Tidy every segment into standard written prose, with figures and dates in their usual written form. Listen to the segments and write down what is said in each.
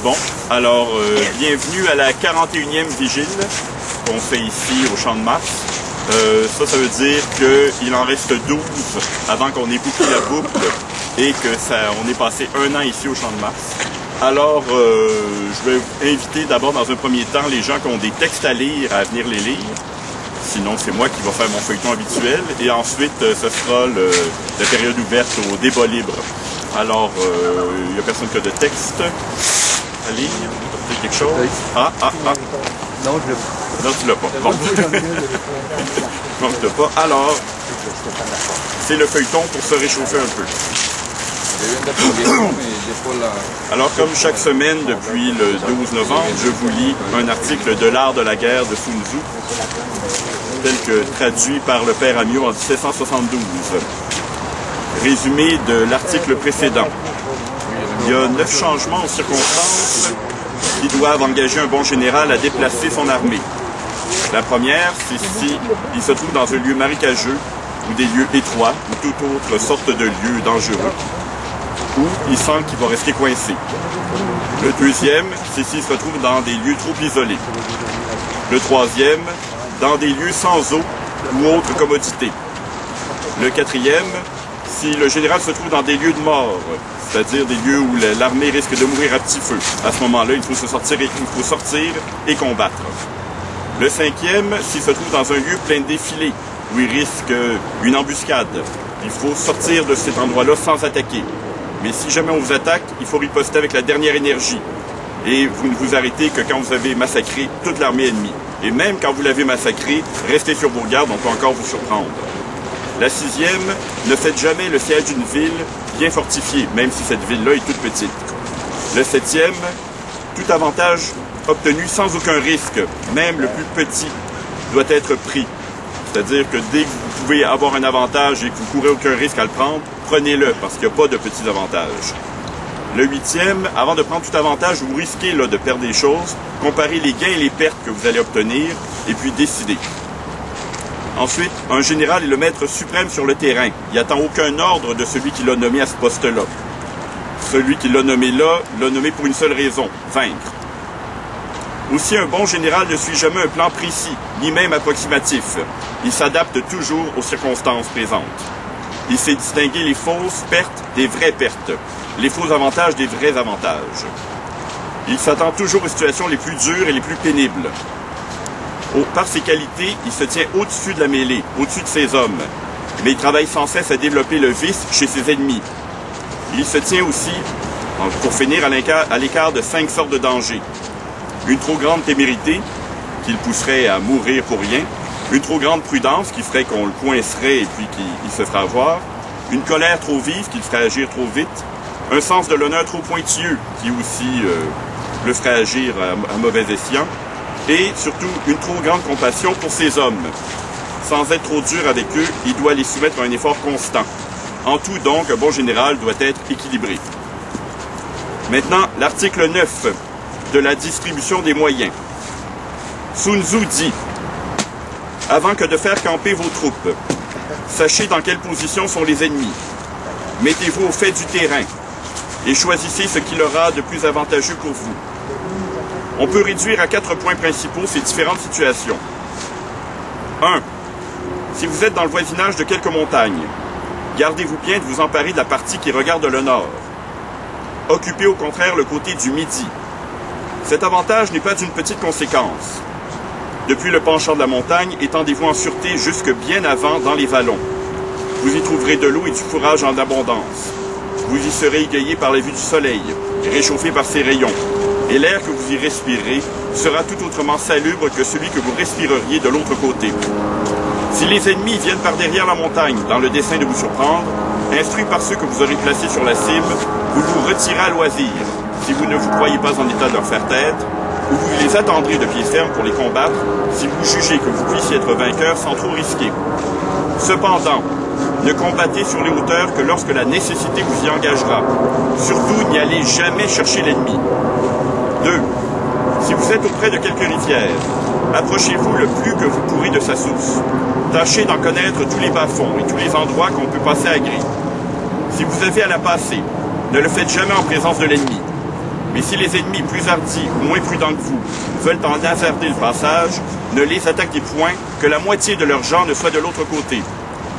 Bon, alors, bienvenue à la 41e vigile qu'on fait ici au Champ de Mars. Ça veut dire qu'il en reste 12 avant qu'on ait bouclé la boucle et on est passé un an ici au Champ de Mars. Alors, je vais inviter d'abord dans un premier temps les gens qui ont des textes à lire à venir les lire. Sinon, c'est moi qui vais faire mon feuilleton habituel. Et ensuite, ce sera la période ouverte au débat libre. Alors, il n'y a personne qui a de texte à lire. Peut-être quelque chose? Ah. Non, je l'ai pas. Non, tu l'as pas. Bon. Non, tu l'as pas. Alors, c'est le feuilleton pour se réchauffer un peu. Alors, comme chaque semaine depuis le 12 novembre, je vous lis un article de l'art de la guerre de Sun Tzu, tel que traduit par le père Amyot en 1772. Résumé de l'article précédent. Il y a 9 changements aux circonstances qui doivent engager un bon général à déplacer son armée. La première, c'est si il se trouve dans un lieu marécageux ou des lieux étroits ou toute autre sorte de lieu dangereux, ou il sent qu'il va rester coincé. Le deuxième, c'est s'il se retrouve dans des lieux trop isolés. Le troisième, dans des lieux sans eau ou autre commodité. Le quatrième, si le général se trouve dans des lieux de mort, c'est-à-dire des lieux où l'armée risque de mourir à petit feu. À ce moment-là, il faut sortir et combattre. Le cinquième, s'il se trouve dans un lieu plein de défilés, où il risque une embuscade, il faut sortir de cet endroit-là sans attaquer. Mais si jamais on vous attaque, il faut riposter avec la dernière énergie. Et vous ne vous arrêtez que quand vous avez massacré toute l'armée ennemie. Et même quand vous l'avez massacré, restez sur vos gardes, on peut encore vous surprendre. La sixième, ne faites jamais le siège d'une ville bien fortifiée, même si cette ville-là est toute petite. Le septième, tout avantage obtenu sans aucun risque, même le plus petit, doit être pris. C'est-à-dire que dès que vous pouvez avoir un avantage et que vous courez aucun risque à le prendre, prenez-le, parce qu'il n'y a pas de petits avantages. Le huitième, avant de prendre tout avantage, vous risquez de perdre des choses, comparez les gains et les pertes que vous allez obtenir, et puis décidez. Ensuite, un général est le maître suprême sur le terrain. Il n'attend aucun ordre de celui qui l'a nommé à ce poste-là. Celui qui l'a nommé là, l'a nommé pour une seule raison, vaincre. Aussi, un bon général ne suit jamais un plan précis, ni même approximatif. Il s'adapte toujours aux circonstances présentes. Il sait distinguer les fausses pertes des vraies pertes, les faux avantages des vrais avantages. Il s'attend toujours aux situations les plus dures et les plus pénibles. Par ses qualités, il se tient au-dessus de la mêlée, au-dessus de ses hommes. Mais il travaille sans cesse à développer le vice chez ses ennemis. Il se tient aussi, pour finir, à l'écart de 5 sortes de dangers. Une trop grande témérité, qui le pousserait à mourir pour rien. Une trop grande prudence, qui ferait qu'on le coincerait et puis qu'il se ferait avoir. Une colère trop vive, qui le ferait agir trop vite. Un sens de l'honneur trop pointilleux, qui aussi le ferait agir à mauvais escient. Et surtout, une trop grande compassion pour ses hommes. Sans être trop dur avec eux, il doit les soumettre à un effort constant. En tout, donc, un bon général doit être équilibré. Maintenant, l'article 9 de la distribution des moyens. Sun Tzu dit « Avant que de faire camper vos troupes, sachez dans quelle position sont les ennemis. Mettez-vous au fait du terrain et choisissez ce qui leur a de plus avantageux pour vous. On peut réduire à 4 points principaux ces différentes situations. 1. Si vous êtes dans le voisinage de quelques montagnes, gardez-vous bien de vous emparer de la partie qui regarde le nord. Occupez au contraire le côté du midi. Cet avantage n'est pas d'une petite conséquence. Depuis le penchant de la montagne, étendez-vous en sûreté jusque bien avant dans les vallons. Vous y trouverez de l'eau et du fourrage en abondance. Vous y serez égayé par la vue du soleil, réchauffé par ses rayons. Et l'air que vous y respirez sera tout autrement salubre que celui que vous respireriez de l'autre côté. Si les ennemis viennent par derrière la montagne dans le dessein de vous surprendre, instruits par ceux que vous aurez placés sur la cime, vous vous retirez à loisir, si vous ne vous croyez pas en état de leur faire tête, ou vous les attendrez de pied ferme pour les combattre, si vous jugez que vous puissiez être vainqueur sans trop risquer. Cependant, ne combattez sur les hauteurs que lorsque la nécessité vous y engagera. Surtout, n'y allez jamais chercher l'ennemi. 2. Si vous êtes auprès de quelque rivière, approchez-vous le plus que vous pourrez de sa source. Tâchez d'en connaître tous les bas-fonds et tous les endroits qu'on peut passer à gris. Si vous avez à la passer, ne le faites jamais en présence de l'ennemi. Mais si les ennemis plus hardis ou moins prudents que vous veulent en hasarder le passage, ne les attaquez point, que la moitié de leurs gens ne soit de l'autre côté.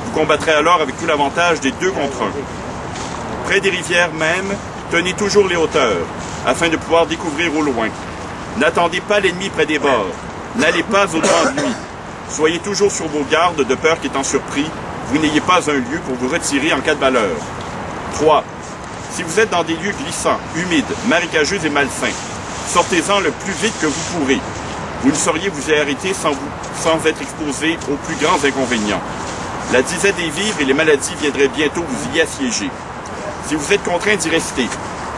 Vous combattrez alors avec tout l'avantage des 2 contre 1. Près des rivières même, tenez toujours les hauteurs, afin de pouvoir découvrir au loin. N'attendez pas l'ennemi près des bords. N'allez pas au-devant de lui. Soyez toujours sur vos gardes de peur qu'étant surpris, vous n'ayez pas un lieu pour vous retirer en cas de malheur. 3. Si vous êtes dans des lieux glissants, humides, marécageux et malsains, sortez-en le plus vite que vous pourrez. Vous ne sauriez vous y arrêter sans être exposé aux plus grands inconvénients. La disette des vivres et les maladies viendraient bientôt vous y assiéger. Si vous êtes contraint d'y rester,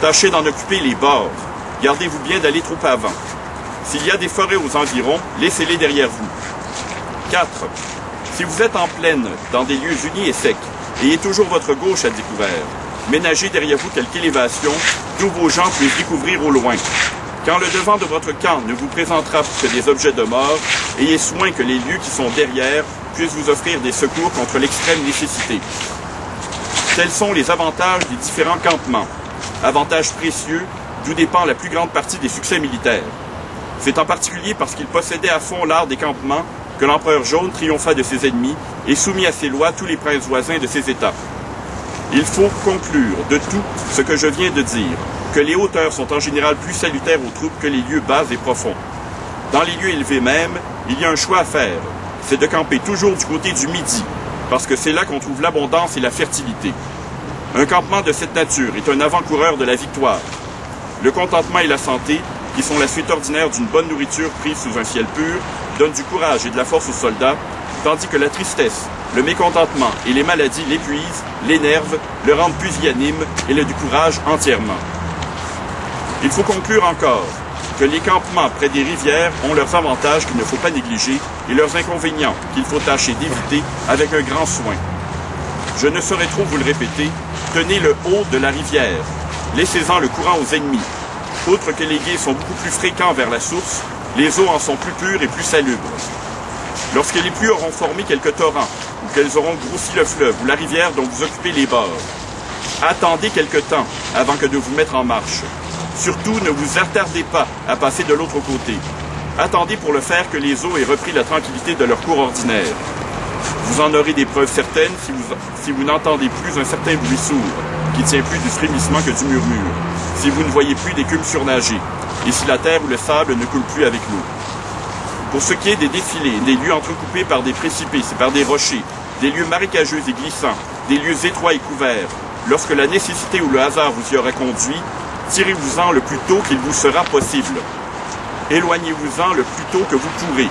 tâchez d'en occuper les bords. Gardez-vous bien d'aller trop avant. S'il y a des forêts aux environs, laissez-les derrière vous. 4. Si vous êtes en plaine, dans des lieux unis et secs, ayez toujours votre gauche à découvert. Ménagez derrière vous quelque élévation, d'où vos gens puissent découvrir au loin. Quand le devant de votre camp ne vous présentera que des objets de mort, ayez soin que les lieux qui sont derrière puissent vous offrir des secours contre l'extrême nécessité. Tels sont les avantages des différents campements. Avantages précieux, d'où dépend la plus grande partie des succès militaires. C'est en particulier parce qu'il possédait à fond l'art des campements que l'empereur jaune triompha de ses ennemis et soumit à ses lois tous les princes voisins de ses États. Il faut conclure de tout ce que je viens de dire, que les hauteurs sont en général plus salutaires aux troupes que les lieux bas et profonds. Dans les lieux élevés même, il y a un choix à faire, c'est de camper toujours du côté du midi, parce que c'est là qu'on trouve l'abondance et la fertilité. Un campement de cette nature est un avant-coureur de la victoire. Le contentement et la santé, qui sont la suite ordinaire d'une bonne nourriture prise sous un ciel pur, donnent du courage et de la force aux soldats, tandis que la tristesse, le mécontentement et les maladies l'épuisent, l'énervent, le rendent pusillanime et le découragent entièrement. Il faut conclure encore que les campements près des rivières ont leurs avantages qu'il ne faut pas négliger et leurs inconvénients qu'il faut tâcher d'éviter avec un grand soin. Je ne saurais trop vous le répéter, tenez le haut de la rivière, laissez-en le courant aux ennemis. Outre que les gués sont beaucoup plus fréquents vers la source, les eaux en sont plus pures et plus salubres. Lorsque les pluies auront formé quelques torrents, ou qu'elles auront grossi le fleuve ou la rivière dont vous occupez les bords, attendez quelque temps avant que de vous mettre en marche. Surtout, ne vous attardez pas à passer de l'autre côté. Attendez pour le faire que les eaux aient repris la tranquillité de leur cours ordinaire. Vous en aurez des preuves certaines si vous n'entendez plus un certain bruit sourd, qui tient plus du frémissement que du murmure, si vous ne voyez plus d'écume surnager, et si la terre ou le sable ne coule plus avec l'eau. Pour ce qui est des défilés, des lieux entrecoupés par des précipices et par des rochers, des lieux marécageux et glissants, des lieux étroits et couverts, lorsque la nécessité ou le hasard vous y aura conduit, tirez-vous-en le plus tôt qu'il vous sera possible. Éloignez-vous-en le plus tôt que vous pourrez.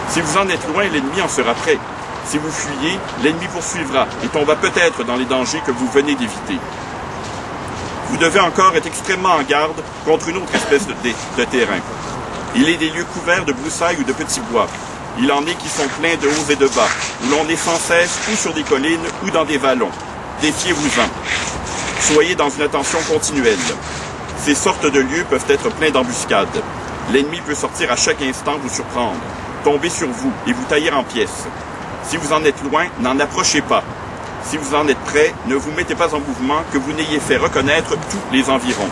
Si vous en êtes loin, l'ennemi en sera prêt. Si vous fuyez, l'ennemi poursuivra et tombera peut-être dans les dangers que vous venez d'éviter. Vous devez encore être extrêmement en garde contre une autre espèce de terrain. Il est des lieux couverts de broussailles ou de petits bois. Il en est qui sont pleins de hauts et de bas, où l'on est sans cesse ou sur des collines ou dans des vallons. Défiez-vous-en. Soyez dans une attention continuelle. Ces sortes de lieux peuvent être pleins d'embuscades. L'ennemi peut sortir à chaque instant vous surprendre, tomber sur vous et vous tailler en pièces. Si vous en êtes loin, n'en approchez pas. Si vous en êtes près, ne vous mettez pas en mouvement que vous n'ayez fait reconnaître tous les environs.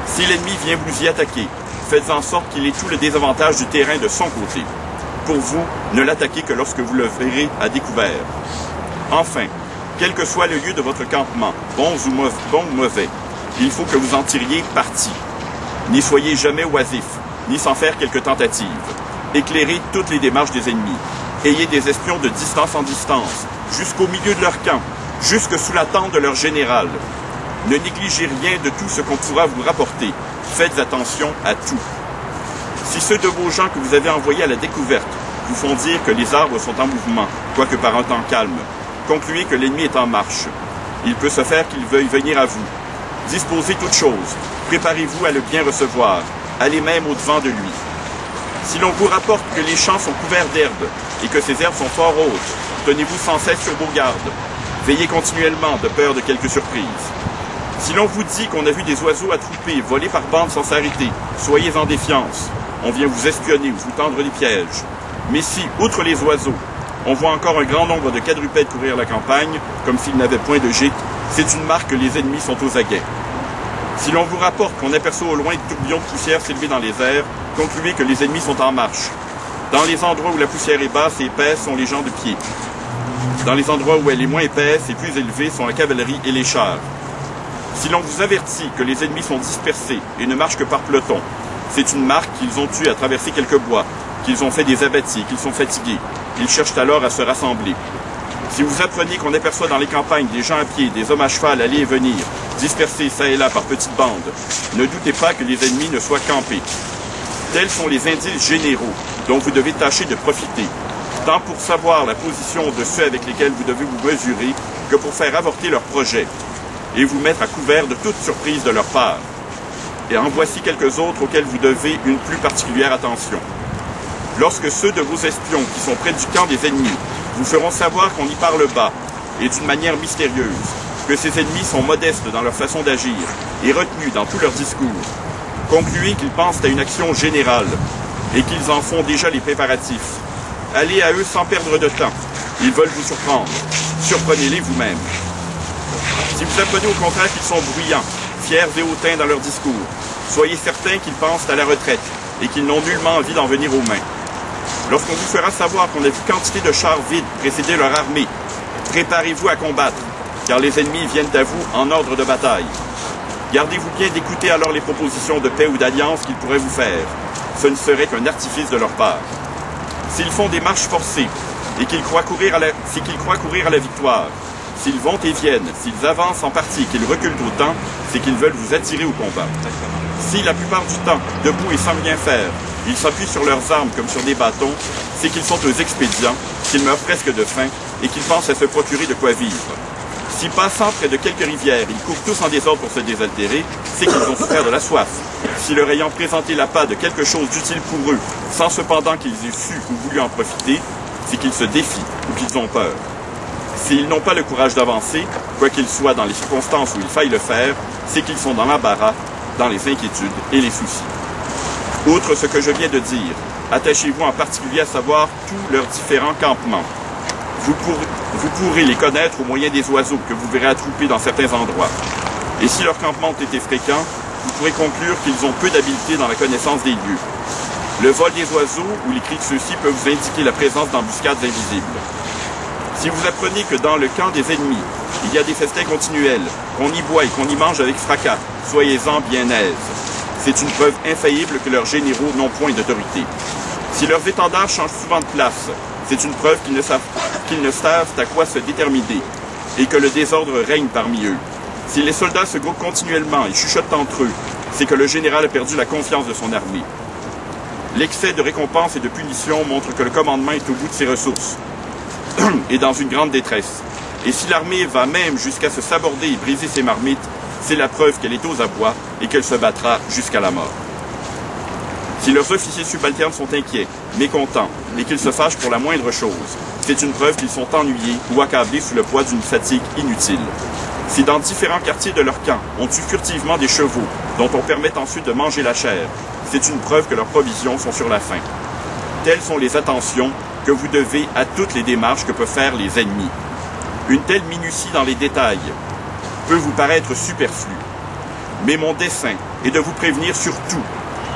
Si l'ennemi vient vous y attaquer, faites en sorte qu'il ait tout le désavantage du terrain de son côté. Pour vous, ne l'attaquez que lorsque vous le verrez à découvert. Enfin, quel que soit le lieu de votre campement, bon ou mauvais, il faut que vous en tiriez parti. N'y soyez jamais oisif, ni sans faire quelque tentative. Éclairez toutes les démarches des ennemis. Ayez des espions de distance en distance, jusqu'au milieu de leur camp, jusque sous la tente de leur général. Ne négligez rien de tout ce qu'on pourra vous rapporter. Faites attention à tout. Si ceux de vos gens que vous avez envoyés à la découverte vous font dire que les arbres sont en mouvement, quoique par un temps calme, concluez que l'ennemi est en marche. Il peut se faire qu'il veuille venir à vous. Disposez toutes choses. Préparez-vous à le bien recevoir. Allez même au-devant de lui. Si l'on vous rapporte que les champs sont couverts d'herbes et que ces herbes sont fort hautes, tenez-vous sans cesse sur vos gardes. Veillez continuellement de peur de quelque surprise. Si l'on vous dit qu'on a vu des oiseaux attroupés voler par bandes sans s'arrêter, soyez en défiance. On vient vous espionner ou vous tendre des pièges. Mais si, outre les oiseaux, on voit encore un grand nombre de quadrupèdes courir la campagne, comme s'ils n'avaient point de gîte, c'est une marque que les ennemis sont aux aguets. Si l'on vous rapporte qu'on aperçoit au loin des tourbillons de poussière s'élever dans les airs, concluez que les ennemis sont en marche. Dans les endroits où la poussière est basse et épaisse sont les gens de pied. Dans les endroits où elle est moins épaisse et plus élevée sont la cavalerie et les chars. Si l'on vous avertit que les ennemis sont dispersés et ne marchent que par peloton, c'est une marque qu'ils ont eu à traverser quelques bois, qu'ils ont fait des abattis, qu'ils sont fatigués. Ils cherchent alors à se rassembler. Si vous apprenez qu'on aperçoit dans les campagnes des gens à pied, des hommes à cheval aller et venir, dispersés çà et là par petites bandes, ne doutez pas que les ennemis ne soient campés. Tels sont les indices généraux dont vous devez tâcher de profiter, tant pour savoir la position de ceux avec lesquels vous devez vous mesurer que pour faire avorter leurs projets et vous mettre à couvert de toute surprise de leur part. Et en voici quelques autres auxquels vous devez une plus particulière attention. Lorsque ceux de vos espions qui sont près du camp des ennemis vous feront savoir qu'on y parle bas et d'une manière mystérieuse, que ces ennemis sont modestes dans leur façon d'agir et retenus dans tous leurs discours, concluez qu'ils pensent à une action générale et qu'ils en font déjà les préparatifs. Allez à eux sans perdre de temps. Ils veulent vous surprendre. Surprenez-les vous-même. Si vous apprenez au contraire qu'ils sont bruyants, fiers et hautains dans leur discours, soyez certains qu'ils pensent à la retraite et qu'ils n'ont nullement envie d'en venir aux mains. Lorsqu'on vous fera savoir qu'on a vu quantité de chars vides précéder leur armée, préparez-vous à combattre, car les ennemis viennent à vous en ordre de bataille. Gardez-vous bien d'écouter alors les propositions de paix ou d'alliance qu'ils pourraient vous faire. Ce ne serait qu'un artifice de leur part. S'ils font des marches forcées et qu'ils croient courir à la victoire, s'ils vont et viennent, s'ils avancent en partie et qu'ils reculent autant, c'est qu'ils veulent vous attirer au combat. Si, la plupart du temps, debout et sans rien faire, ils s'appuient sur leurs armes comme sur des bâtons, c'est qu'ils sont aux expédients, qu'ils meurent presque de faim et qu'ils pensent à se procurer de quoi vivre. Si, passant près de quelques rivières, ils courent tous en désordre pour se désaltérer, c'est qu'ils ont souffert de la soif. Si leur ayant présenté l'appât de quelque chose d'utile pour eux, sans cependant qu'ils aient su ou voulu en profiter, c'est qu'ils se défient ou qu'ils ont peur. S'ils n'ont pas le courage d'avancer, quoi qu'ils soient dans les circonstances où il faille le faire, c'est qu'ils sont dans l'embarras, dans les inquiétudes et les soucis. Outre ce que je viens de dire, attachez-vous en particulier à savoir tous leurs différents campements. Vous pourrez les connaître au moyen des oiseaux que vous verrez attroupés dans certains endroits. Et si leurs campements ont été fréquents, vous pourrez conclure qu'ils ont peu d'habileté dans la connaissance des lieux. Le vol des oiseaux ou les cris de ceux-ci peuvent vous indiquer la présence d'embuscades invisibles. Si vous apprenez que dans le camp des ennemis, il y a des festins continuels, qu'on y boit et qu'on y mange avec fracas, soyez-en bien aise. C'est une preuve infaillible que leurs généraux n'ont point d'autorité. Si leurs étendards changent souvent de place, c'est une preuve qu'ils ne savent à quoi se déterminer et que le désordre règne parmi eux. Si les soldats se groupent continuellement et chuchotent entre eux, c'est que le général a perdu la confiance de son armée. L'excès de récompense et de punition montre que le commandement est au bout de ses ressources et dans une grande détresse. Et si l'armée va même jusqu'à se saborder et briser ses marmites, c'est la preuve qu'elle est aux abois et qu'elle se battra jusqu'à la mort. Si leurs officiers subalternes sont inquiets, mécontents, et qu'ils se fâchent pour la moindre chose, c'est une preuve qu'ils sont ennuyés ou accablés sous le poids d'une fatigue inutile. Si dans différents quartiers de leur camp, on tue furtivement des chevaux, dont on permet ensuite de manger la chair, c'est une preuve que leurs provisions sont sur la faim. Telles sont les attentions que vous devez à toutes les démarches que peuvent faire les ennemis. Une telle minutie dans les détails peut vous paraître superflue, mais mon dessein est de vous prévenir sur tout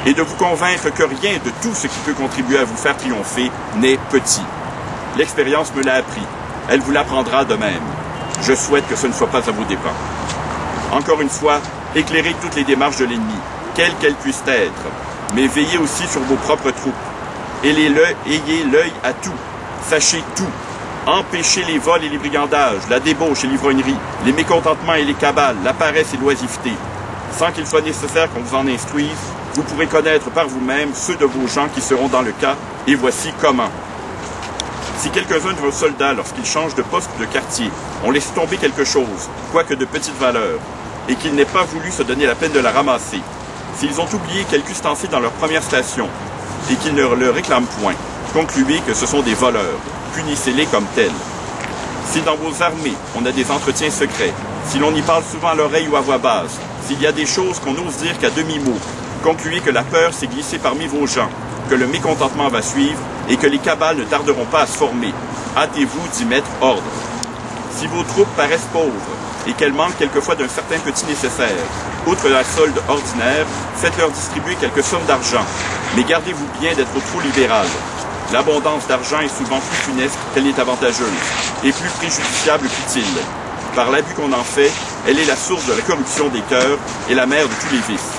et de vous convaincre que rien de tout ce qui peut contribuer à vous faire triompher n'est petit. L'expérience me l'a appris, elle vous l'apprendra de même. Je souhaite que ce ne soit pas à vos dépens. Encore une fois, éclairez toutes les démarches de l'ennemi, quelles qu'elles puissent être, mais veillez aussi sur vos propres troupes. Ayez l'œil à tout, sachez tout. Empêchez les vols et les brigandages, la débauche et l'ivrognerie, les mécontentements et les cabales, la paresse et l'oisiveté. Sans qu'il soit nécessaire qu'on vous en instruise, vous pourrez connaître par vous-même ceux de vos gens qui seront dans le cas, et voici comment. Si quelques-uns de vos soldats, lorsqu'ils changent de poste ou de quartier, ont laissé tomber quelque chose, quoique de petite valeur, et qu'ils n'aient pas voulu se donner la peine de la ramasser, s'ils ont oublié quelque ustensile dans leur première station, et qu'ils ne le réclament point, concluez que ce sont des voleurs, punissez-les comme tels. Si dans vos armées, on a des entretiens secrets, si l'on y parle souvent à l'oreille ou à voix basse, s'il y a des choses qu'on n'ose dire qu'à demi-mot, concluez que la peur s'est glissée parmi vos gens, que le mécontentement va suivre et que les cabales ne tarderont pas à se former. Hâtez-vous d'y mettre ordre. Si vos troupes paraissent pauvres, et qu'elles manquent quelquefois d'un certain petit nécessaire. Outre la solde ordinaire, faites-leur distribuer quelques sommes d'argent, mais gardez-vous bien d'être trop libéral. L'abondance d'argent est souvent plus funeste qu'elle n'est avantageuse, et plus préjudiciable qu'utile. Par l'abus qu'on en fait, elle est la source de la corruption des cœurs et la mère de tous les vices.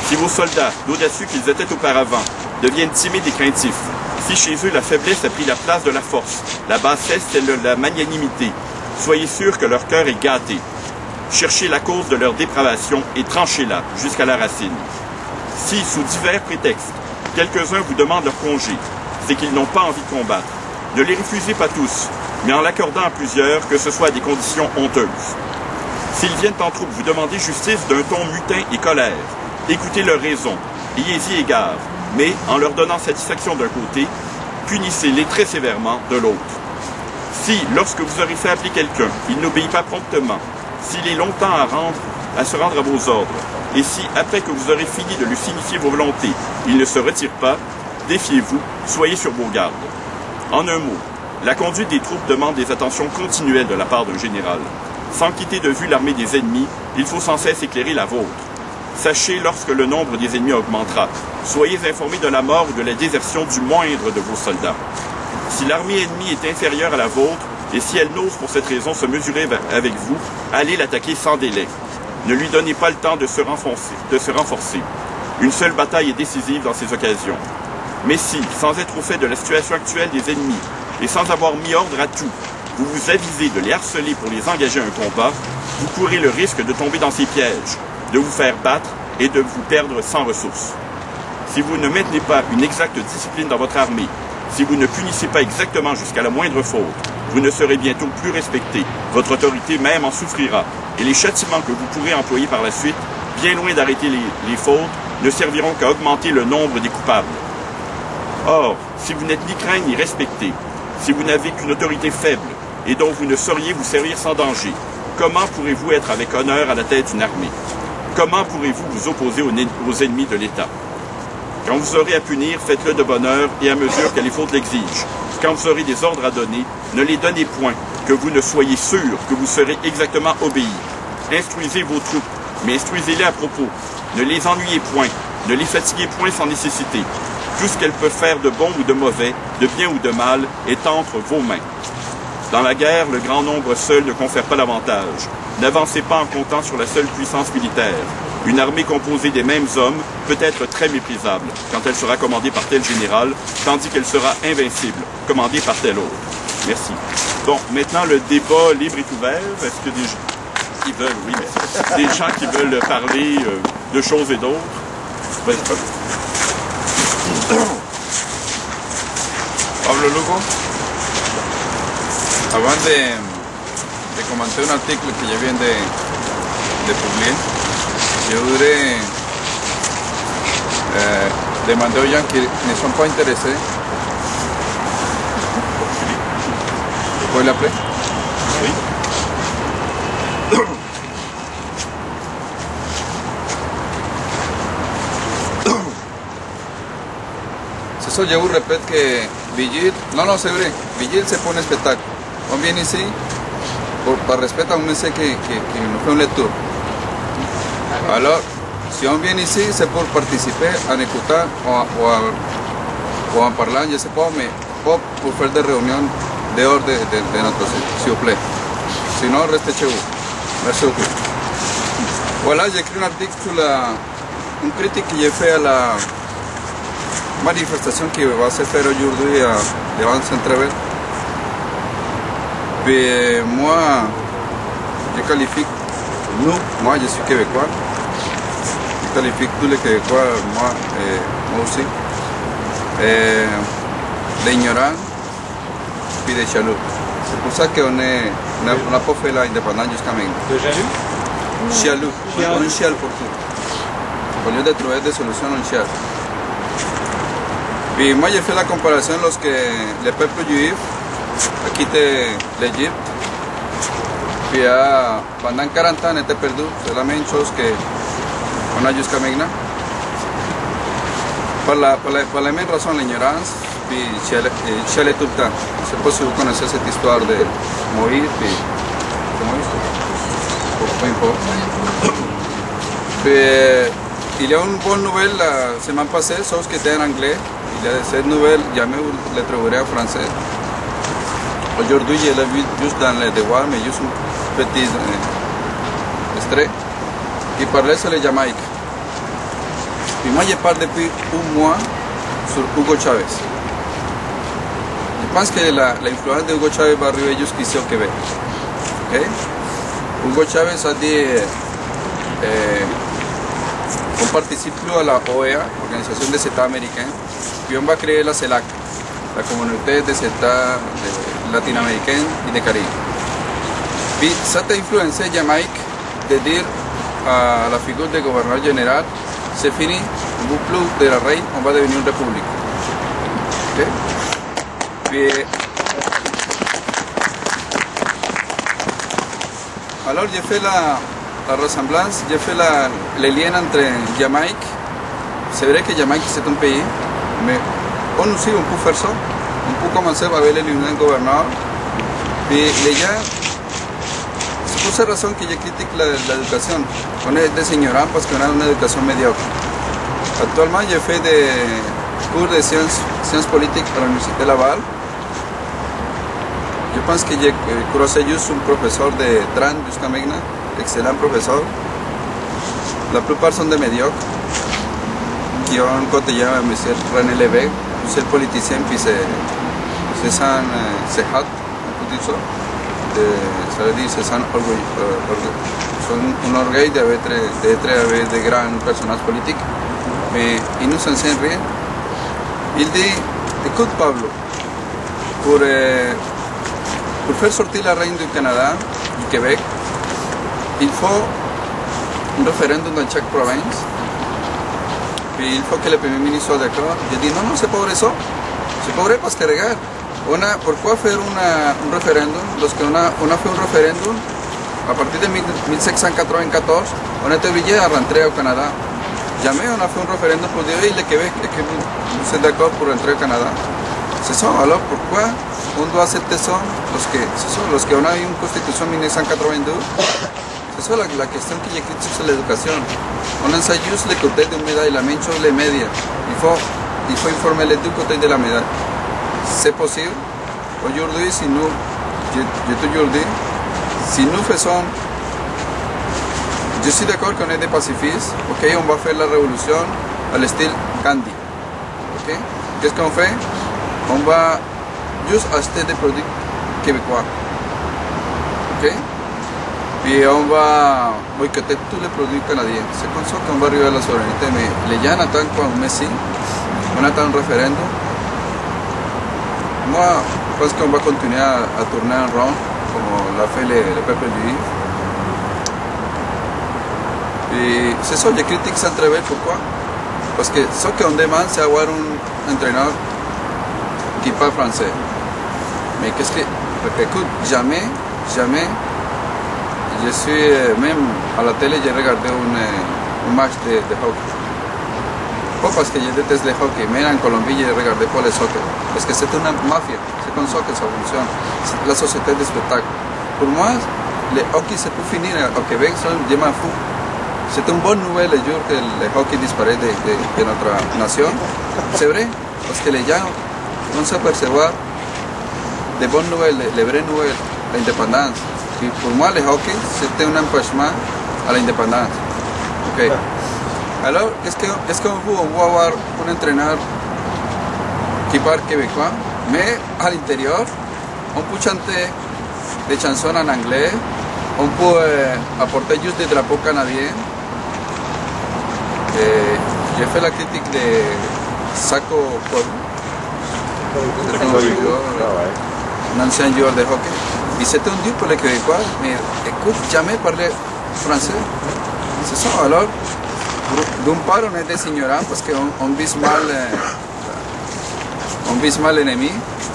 Si vos soldats, d'audacieux qu'ils étaient auparavant, deviennent timides et craintifs, si chez eux la faiblesse a pris la place de la force, la bassesse celle de la magnanimité, soyez sûrs que leur cœur est gâté. Cherchez la cause de leur dépravation et tranchez-la jusqu'à la racine. Si, sous divers prétextes, quelques-uns vous demandent leur congé, c'est qu'ils n'ont pas envie de combattre. Ne les refusez pas tous, mais en l'accordant à plusieurs, que ce soit à des conditions honteuses. S'ils viennent en troupe vous demander justice d'un ton mutin et colère, écoutez leurs raisons, ayez-y égard, mais en leur donnant satisfaction d'un côté, punissez-les très sévèrement de l'autre. Si, lorsque vous aurez fait appeler quelqu'un, il n'obéit pas promptement, s'il est longtemps à se rendre à vos ordres, et si, après que vous aurez fini de lui signifier vos volontés, il ne se retire pas, défiez-vous, soyez sur vos gardes. En un mot, la conduite des troupes demande des attentions continuelles de la part d'un général. Sans quitter de vue l'armée des ennemis, il faut sans cesse éclairer la vôtre. Sachez lorsque le nombre des ennemis augmentera. Soyez informés de la mort ou de la désertion du moindre de vos soldats. Si l'armée ennemie est inférieure à la vôtre, et si elle n'ose pour cette raison se mesurer avec vous, allez l'attaquer sans délai. Ne lui donnez pas le temps de se renforcer. Une seule bataille est décisive dans ces occasions. Mais si, sans être au fait de la situation actuelle des ennemis, et sans avoir mis ordre à tout, vous vous avisez de les harceler pour les engager à un combat, vous courez le risque de tomber dans ces pièges, de vous faire battre et de vous perdre sans ressources. Si vous ne maintenez pas une exacte discipline dans votre armée, si vous ne punissez pas exactement jusqu'à la moindre faute, vous ne serez bientôt plus respecté, votre autorité même en souffrira, et les châtiments que vous pourrez employer par la suite, bien loin d'arrêter les fautes, ne serviront qu'à augmenter le nombre des coupables. Or, si vous n'êtes ni craint ni respecté, si vous n'avez qu'une autorité faible et dont vous ne sauriez vous servir sans danger, comment pourrez-vous être avec honneur à la tête d'une armée? Comment pourrez-vous vous opposer aux ennemis de l'État? Quand vous aurez à punir, faites-le de bonne heure et à mesure que les fautes l'exigent. Quand vous aurez des ordres à donner, ne les donnez point, que vous ne soyez sûr que vous serez exactement obéi. Instruisez vos troupes, mais instruisez-les à propos. Ne les ennuyez point, ne les fatiguez point sans nécessité. Tout ce qu'elles peuvent faire de bon ou de mauvais, de bien ou de mal, est entre vos mains. Dans la guerre, le grand nombre seul ne confère pas l'avantage. N'avancez pas en comptant sur la seule puissance militaire. Une armée composée des mêmes hommes peut être très méprisable quand elle sera commandée par tel général, tandis qu'elle sera invincible, commandée par tel autre. Merci. Bon, maintenant le débat libre est ouvert. Est-ce que des gens qui veulent, oui, merci. Des gens qui veulent parler de choses et d'autres? Pablo Lugo, avant de commenter un article que je viens de publier, je voudrais demander aux gens qui ne sont pas intéressés. Vous pouvez l'appeler? Oui. C'est ça, je vous répète que Vigile, non, c'est vrai, Vigile c'est pour un spectacle. On vient ici, par respect à un message que nous fait un lecture. Alors, si on vient ici, c'est pour participer, en écouter ou en parlant, je ne sais pas, mais pas pour faire des réunions dehors de notre site, s'il vous plaît. Sinon, restez chez vous. Merci beaucoup. Voilà, j'ai écrit un article sur une critique que j'ai fait à la manifestation qui va se faire aujourd'hui devant Centre-Ville. Puis moi, je qualifie, moi je suis québécois, je qualifie tous les Québécois, moi aussi, d'ignorants puis de jaloux. C'est pour ça qu'on n'a pas fait l'indépendance jusqu'à maintenant. De jaloux? Jaloux, on est chial pour tout. Au lieu de trouver des solutions, on chiale. Puis moi j'ai fait la comparaison lorsque le peuple juif a quitté l'Égypte, puis pendant 40 ans était perdu, c'est la même chose qu'on a jusqu'à maintenant. Par la même raison, l'ignorance, puis chialer tout le temps. Je ne sais pas si vous connaissez cette histoire de Moïse, puis de Moïse. peu importe. Il y a une bonne nouvelle la semaine passée, sauf que était en anglais. Il y a cette nouvelle, jamais vous la trouverez en français. Aujourd'hui, je l'ai vu juste dans les devoirs, mais juste un petit extrait qui parlait sur la Jamaïque. Et moi, je parle depuis un mois sur Hugo Chavez. Je pense que l'influence de Hugo Chavez va arriver jusqu'ici au Québec. Okay? Hugo Chavez a dit on participe plus à la OEA, Organisation des États américains, puis on va créer la CELAC, la Communauté des États latino-américains et des Caraïbes. Puis cette influence Jamaïque de dire à la figure de gouverneur général, c'est fini, on ne veut plus de la reine, on va devenir une république. Okay? Puis, alors j'ai fait la ressemblance, j'ai fait le lien entre Jamaïque. C'est vrai que Jamaïque c'est un pays, mais on aussi on peut faire ça. On peut commencer avec l'élection de gouverneur. Et les gens, c'est pour cette raison que je critique l'éducation. On est des ignorants parce qu'on a une éducation médiocre. Actuellement, j'ai fait des cours de sciences politiques à l'Université Laval. Je pense que j'ai croisé juste un professeur de Tran jusqu'à maintenant, excellent professeur. La plupart sont des médiocres, qui ont un côté ya M. René Lévesque, c'est politicien, puis c'est hâte, on peut dire ça. Ça veut dire c'est un orgueil d'être avec de grands personnages politiques, mais ils nous enseignent rien. Il dit, écoute Pablo, pour faire sortir la reine du Canada, du Québec, il faut un référendum dans chaque province. Puis il faut que le Premier ministre soit d'accord. Je dis non, c'est pas vrai ça. C'est pas vrai parce que regarde, pourquoi faire un référendum? Lorsque on a fait un référendum, à partir de 1794, on était obligé à rentrer au Canada. Jamais on a fait un référendum pour dire, le Québec, est-ce que vous êtes d'accord pour rentrer au Canada? C'est ça, alors pourquoi on doit accepter ça? Lorsqu'on a eu une constitution en 1982, c'est ça la question que je critique sur l'éducation. On enseigne juste le côté de une médaille, la même chose les médias. Il faut informer les deux côtés de la médaille. C'est possible. Aujourd'hui, si nous, je toujours dis, si nous faisons, je suis d'accord qu'on est des pacifistes, ok, on va faire la révolution à l'style Gandhi. Ok, qu'est-ce qu'on fait? On va juste acheter des produits québécois. Ok? Puis on va boycotter tous les produits canadiens. C'est comme ça qu'on va arriver à la souveraineté. Mais les gens attendent quoi? Un Messi, on attend un référendum. Moi, je pense qu'on va continuer à tourner en rond, comme l'a fait le peuple juif. Et c'est ça, je critique Centre-Bell. Pourquoi? Parce que ce qu'on demande, c'est avoir un entraîneur qui parle français. Mais qu'est-ce que... Écoute, jamais, je suis, même à la télé, j'ai regardé un match de hockey. Pas parce que je déteste le hockey, mais en Colombie, j'ai regardé pour le soccer. Parce que c'est une mafia, c'est comme ça que ça fonctionne. C'est la société de spectacle. Pour moi, le hockey, c'est pour finir au Québec, je m'en fous. C'est une bonne nouvelle le jour que le hockey disparaît de notre nation. C'est vrai, parce que les gens vont s'apercevoir de bonnes nouvelles, les vraies nouvelles, l'indépendance. Et pour moi, le hockey, c'était un empêchement à l'indépendance. Okay. Alors, est-ce qu'on va avoir un entraîneur qui parle québécois, mais à l'intérieur, on peut chanter des chansons en anglais, on peut apporter juste des drapeaux canadiens. J'ai fait la critique de Saco Paul, un ancien joueur de hockey. Et c'était un dur pour les Québécois, mais écoute, jamais parler français. C'est ça, alors, d'une part, on est des ignorants parce qu'on vise mal l'ennemi.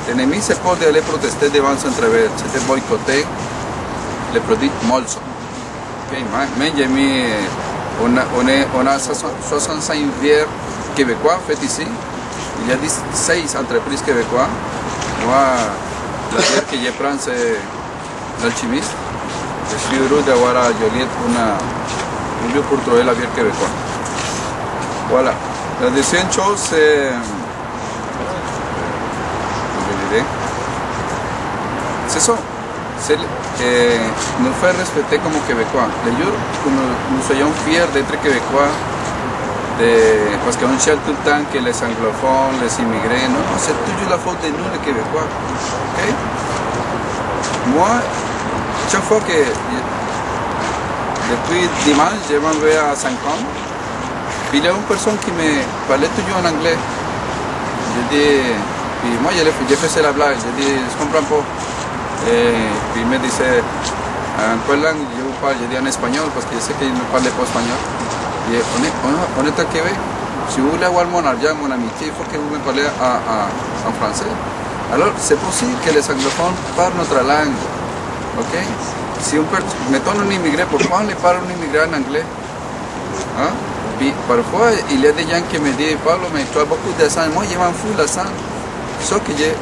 L'ennemi, c'est pas d'aller protester devant Centre-Bell, c'était boycotter les produits Molson. Okay, mais j'ai mis, on a 65 bières québécois faites ici. Il y a 16 entreprises québécoises. Moi, la bière que je prends, c'est l'Alchimiste. Je suis heureux d'avoir à Joliette un lieu pour trouver la bière québécoise. Voilà. La deuxième chose, c'est... C'est ça. C'est nous faire respecter comme Québécois. Le jour où nous soyons fiers d'être Québécois, parce qu'on cherche tout le temps que les anglophones, les immigrés, non, c'est toujours la faute de nous, les Québécois. Okay? Moi, chaque fois que, depuis dimanche, je m'en vais à 5 ans, il y a une personne qui me parlait toujours en anglais. Je dis, puis moi, je faisais la blague, je dis, je comprends pas. Et puis il me disait, en quelle langue je vous parle? Je dis en espagnol, parce que je sais qu'il ne parlait pas espagnol. Et on est à Québec. Si vous voulez avoir mon argent, mon amitié, il faut que vous me parlez en français. Alors, c'est possible que les anglophones parlent notre langue. Ok? Si mettons un immigré, pourquoi on le parle un immigré en anglais? Hein? Puis parfois, il y a des gens qui me disent, Pablo, mais tu as beaucoup d'accent. Moi, je m'en fous de l'accent. Sauf que j'ai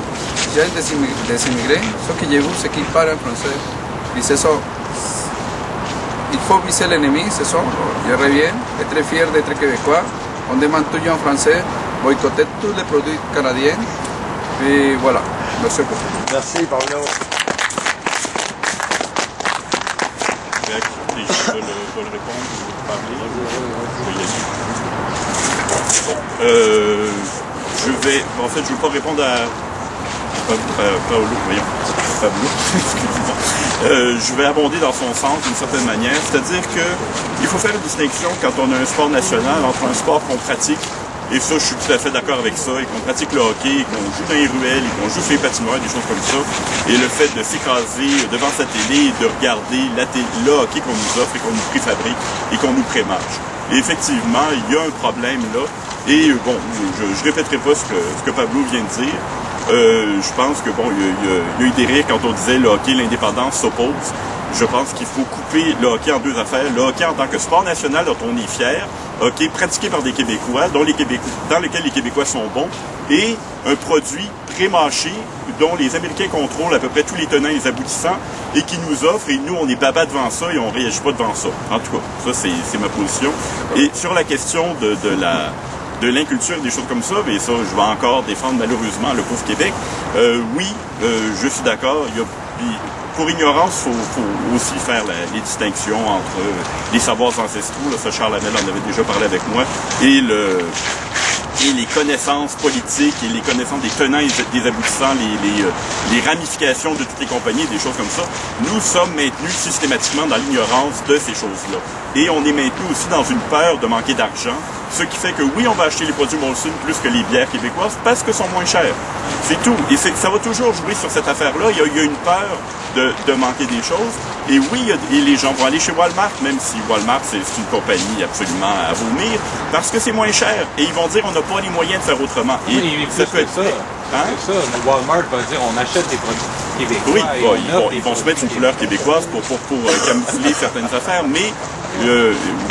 des immigrés, sauf que je veux ce qu'ils parlent en français. Puis c'est ça. Il faut viser l'ennemi, c'est ça. Je reviens, être fier d'être québécois. On demande toujours en français, boycotter tous les produits canadiens. Et voilà. Merci beaucoup. Merci, Pablo. Je vais le répondre, je vais, en fait, je ne veux pas répondre à Pablo, excusez-moi. Je vais abonder dans son sens d'une certaine manière, c'est-à-dire qu'il faut faire une distinction quand on a un sport national entre un sport qu'on pratique, et ça je suis tout à fait d'accord avec ça, et qu'on pratique le hockey, et qu'on joue dans les ruelles, et qu'on joue sur les patinoires, des choses comme ça, et le fait de s'écraser devant sa télé et de regarder le hockey qu'on nous offre et qu'on nous préfabrique et qu'on nous prémarche. Et effectivement, il y a un problème là, et bon, je répéterai pas ce que Pablo vient de dire. Je pense que bon, il y a eu des rires quand on disait le hockey, l'indépendance s'oppose. Je pense qu'il faut couper le hockey en deux affaires. Le hockey en tant que sport national dont on est fier, hockey pratiqué par des Québécois, dans lequel les Québécois sont bons, et un produit pré-mâché dont les Américains contrôlent à peu près tous les tenants et les aboutissants, et qui nous offrent, et nous on est baba devant ça et on réagit pas devant ça. En tout cas, ça c'est ma position. Et sur la question de l'inculture et des choses comme ça, mais ça, je vais encore défendre malheureusement le pauvre Québec. Oui, je suis d'accord. Pour ignorance, il faut aussi faire les distinctions entre les savoirs ancestraux, là, ça Charles Hamel en avait déjà parlé avec moi, et les connaissances politiques et les connaissances des tenants et des aboutissants, les ramifications de toutes les compagnies, des choses comme ça. Nous sommes maintenus systématiquement dans l'ignorance de ces choses-là. Et on est maintenu aussi dans une peur de manquer d'argent, ce qui fait que oui, on va acheter les produits Molson plus que les bières québécoises parce que sont moins chères. C'est tout. Et ça va toujours jouer sur cette affaire-là. Il y a une peur de manquer des choses. Et oui, et les gens vont aller chez Walmart, même si Walmart, c'est une compagnie absolument à vomir, parce que c'est moins cher. Et ils vont dire, on n'a pas les moyens de faire autrement. Et oui, ça peut être ça. Hein? C'est ça. Walmart va dire, on achète des produits québécois. Oui, ils vont se mettre une couleur québécoise pour camoufler certaines affaires. Mais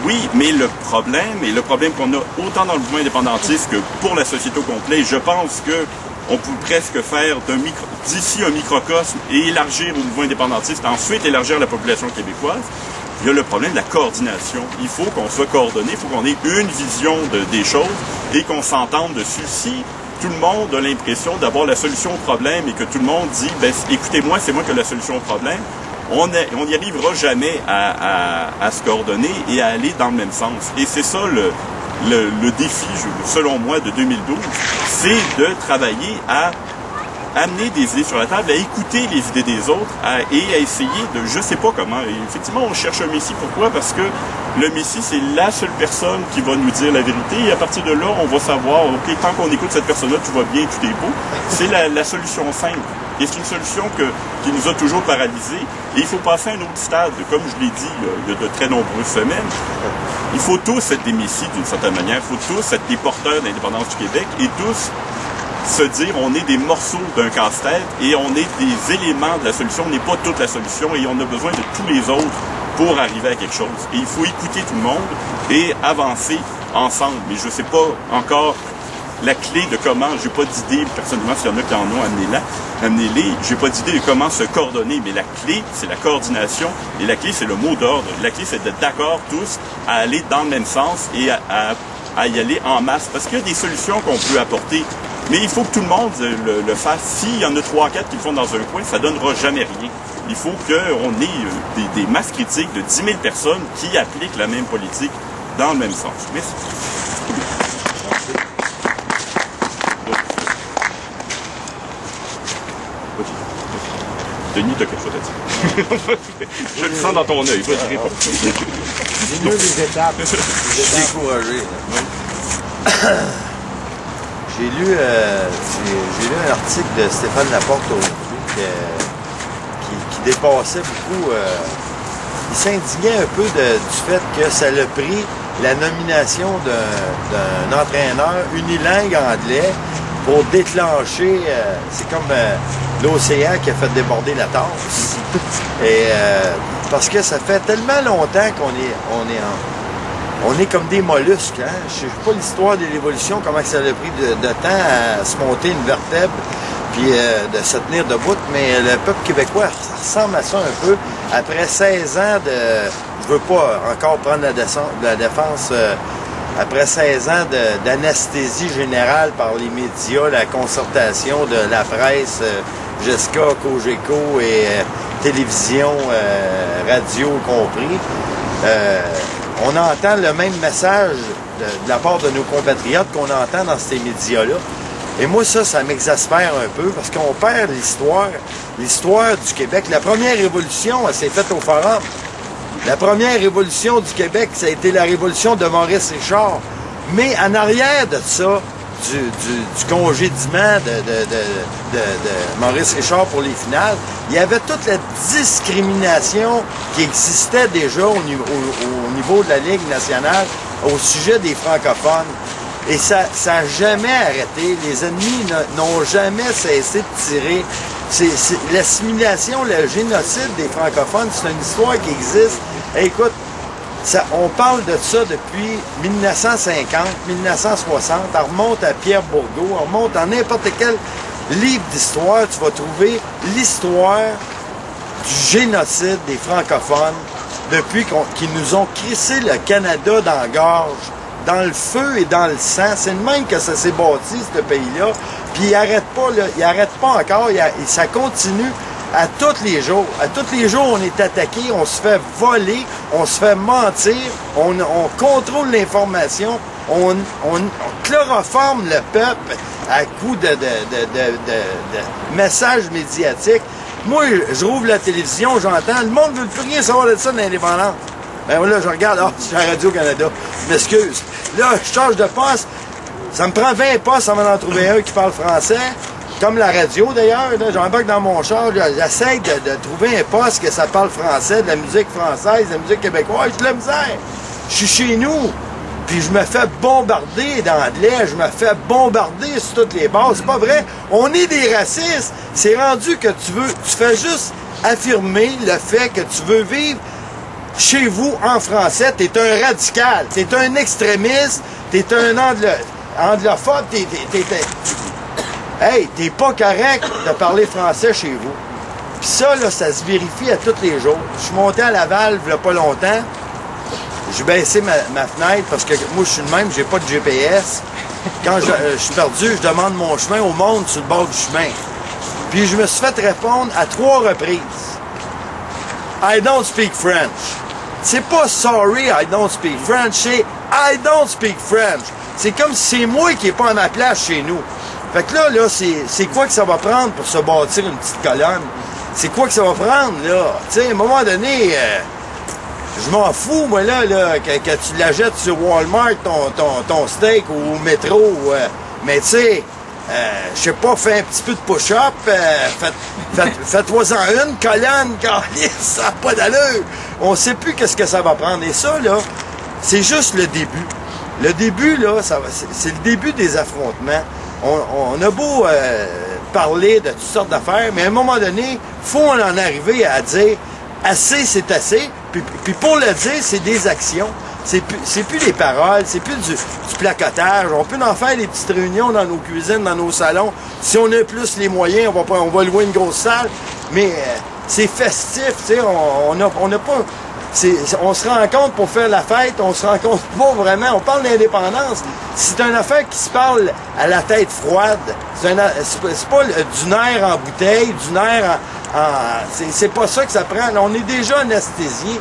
oui, mais le problème qu'on a autant dans le mouvement indépendantiste que pour la société au complet, je pense que on peut presque faire d'ici un microcosme et élargir au mouvement indépendantiste, ensuite élargir la population québécoise. Il y a le problème de la coordination. Il faut qu'on soit coordonné, il faut qu'on ait une vision des choses et qu'on s'entende dessus. Si tout le monde a l'impression d'avoir la solution au problème et que tout le monde dit « ben écoutez-moi, c'est moi qui ai la solution au problème », on n'y arrivera jamais à se coordonner et à aller dans le même sens. Et c'est ça le défi, selon moi, de 2012, c'est de travailler à amener des idées sur la table, à écouter les idées des autres et à essayer de, je sais pas comment, et effectivement on cherche un messie. Pourquoi? Parce que le messie, c'est la seule personne qui va nous dire la vérité, et à partir de là, on va savoir, ok, tant qu'on écoute cette personne-là, tout va bien, tout est beau. C'est la solution simple. Et c'est une solution qui nous a toujours paralysés. Et il faut passer à un autre stade. Comme je l'ai dit il y a de très nombreuses semaines, il faut tous être des messies d'une certaine manière. Il faut tous être des porteurs d'indépendance du Québec et tous se dire on est des morceaux d'un casse-tête et on est des éléments de la solution. On n'est pas toute la solution et on a besoin de tous les autres pour arriver à quelque chose. Et il faut écouter tout le monde et avancer ensemble. Mais je ne sais pas encore la clé de comment, j'ai pas d'idée, personnellement, s'il y en a qui en ont, amenez-les, j'ai pas d'idée de comment se coordonner, mais la clé, c'est la coordination, et la clé, c'est le mot d'ordre. La clé, c'est d'être d'accord tous à aller dans le même sens et à y aller en masse, parce qu'il y a des solutions qu'on peut apporter, mais il faut que tout le monde le fasse. S'il y en a 3-4 qui le font dans un coin, ça donnera jamais rien. Il faut qu'on ait des masses critiques de 10 000 personnes qui appliquent la même politique dans le même sens. Merci. Denis, tu as quelque chose à dire. Je le sens dans ton œil. Vas-y, réponds. Dis-nous les étapes. Découragé. J'ai lu un article de Stéphane Laporte aujourd'hui qui dépassait beaucoup. Il s'indignait un peu du fait que ça a pris la nomination d'un entraîneur unilingue anglais pour déclencher, c'est comme l'océan qui a fait déborder la tasse. Et parce que ça fait tellement longtemps on est comme des mollusques. Hein? Je sais pas l'histoire de l'évolution, comment ça a pris de temps à se monter une vertèbre puis de se tenir debout, mais le peuple québécois, ça ressemble à ça un peu. Après 16 ans je veux pas encore prendre la défense, après 16 ans d'anesthésie générale par les médias, la concertation de la presse, Jessica, Cogeco et télévision, radio compris, on entend le même message de la part de nos compatriotes qu'on entend dans ces médias-là. Et moi, ça m'exaspère un peu parce qu'on perd l'histoire du Québec. La première révolution, elle s'est faite au Forum. La première révolution du Québec, ça a été la révolution de Maurice Richard. Mais en arrière de ça, du congédiement de Maurice Richard pour les finales, il y avait toute la discrimination qui existait déjà au niveau de la Ligue nationale au sujet des francophones. Et ça n'a jamais arrêté. Les ennemis n'ont jamais cessé de tirer. L'assimilation, le génocide des francophones, c'est une histoire qui existe. Et écoute, on parle de ça depuis 1950, 1960. On remonte à Pierre Bourgault, on remonte à n'importe quel livre d'histoire. Tu vas trouver l'histoire du génocide des francophones depuis qu'ils nous ont crissé le Canada dans la gorge, dans le feu et dans le sang. C'est le même que ça s'est bâti, ce pays-là. Puis il n'arrête pas, là, il n'arrête pas encore, ça continue à tous les jours. À tous les jours, on est attaqué, on se fait voler, on se fait mentir, on contrôle l'information, on chloroforme le peuple à coups de messages médiatiques. Moi, je rouvre la télévision, j'entends, le monde ne veut plus rien savoir de ça de l'indépendance. Ben là, je regarde, c'est la Radio-Canada. Je m'excuse. Là, je change de poste. Ça me prend 20 postes avant d'en trouver un qui parle français. Comme la radio, d'ailleurs. J'embarque dans mon char. J'essaie de trouver un poste que ça parle français, de la musique française, de la musique québécoise. J'ai de la misère. Je suis chez nous. Puis je me fais bombarder d'anglais. Je me fais bombarder sur toutes les bases. C'est pas vrai. On est des racistes. C'est rendu que tu fais juste affirmer le fait que tu veux vivre chez vous, en français, t'es un radical, t'es un extrémiste, t'es un anglophone, hey, t'es pas correct de parler français chez vous. Puis ça, là, ça se vérifie à tous les jours. Je suis monté à Laval, il y a pas longtemps, j'ai baissé ma fenêtre parce que moi, je suis le même, j'ai pas de GPS. Quand je suis perdu, je demande mon chemin au monde sur le bord du chemin. Puis je me suis fait répondre à 3 reprises. I don't speak French. C'est pas sorry, I don't speak French, c'est I don't speak French. C'est comme si c'est moi qui n'ai pas à ma place chez nous. Fait que là, c'est quoi que ça va prendre pour se bâtir une petite colonne? C'est quoi que ça va prendre, là? Tu sais, à un moment donné, je m'en fous, moi, là que tu la jettes sur Walmart, ton steak, ou au métro, mais tu sais, je sais pas, fais un petit peu de push-up, fais-toi-en une colonne, ça n'a pas d'allure. On sait plus qu'est-ce que ça va prendre. Et ça, là, c'est juste le début. Le début, là, c'est le début des affrontements. On a beau parler de toutes sortes d'affaires, mais à un moment donné, il faut en arriver à dire assez, c'est assez. Puis pour le dire, c'est des actions. c'est plus les paroles, c'est plus du placotage. On peut en faire des petites réunions dans nos cuisines, dans nos salons. Si on a plus les moyens, on va louer une grosse salle. Mais c'est festif, tu sais, on n'a pas... on se rencontre pour faire la fête, on se rencontre pas vraiment. On parle d'indépendance. C'est une affaire qui se parle à la tête froide. C'est pas du nerf en bouteille, du nerf c'est pas ça que ça prend. On est déjà anesthésié.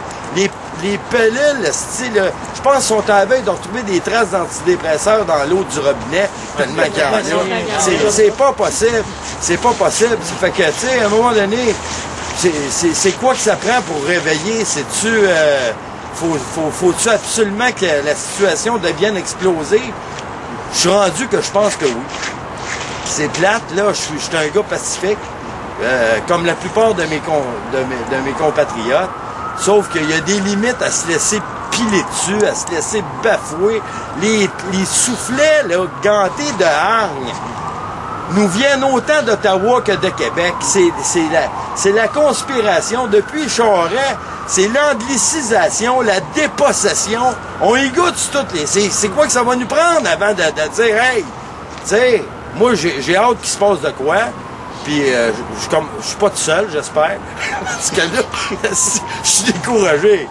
Les pellules, je pense qu'ils sont à la veille de retrouver des traces d'antidépresseurs dans l'eau du robinet, tellement qu'il y en a. C'est pas possible. C'est pas possible. Ça fait que, tu sais, à un moment donné, c'est quoi que ça prend pour réveiller? C'est-tu... faut-tu absolument que la situation devienne explosive? Je suis rendu que je pense que oui. C'est plate, là. Je suis un gars pacifique, comme la plupart de mes compatriotes. Sauf qu'il y a des limites à se laisser piler dessus, à se laisser bafouer. Les soufflets, là, gantés de hargne, nous viennent autant d'Ottawa que de Québec. C'est la conspiration. Depuis Charest, c'est l'anglicisation, la dépossession. On y goûte sur toutes les... C'est quoi que ça va nous prendre avant de dire, hey, tu sais, moi, j'ai hâte qu'il se passe de quoi. Puis, je suis pas tout seul, j'espère. Parce que là, je suis découragé.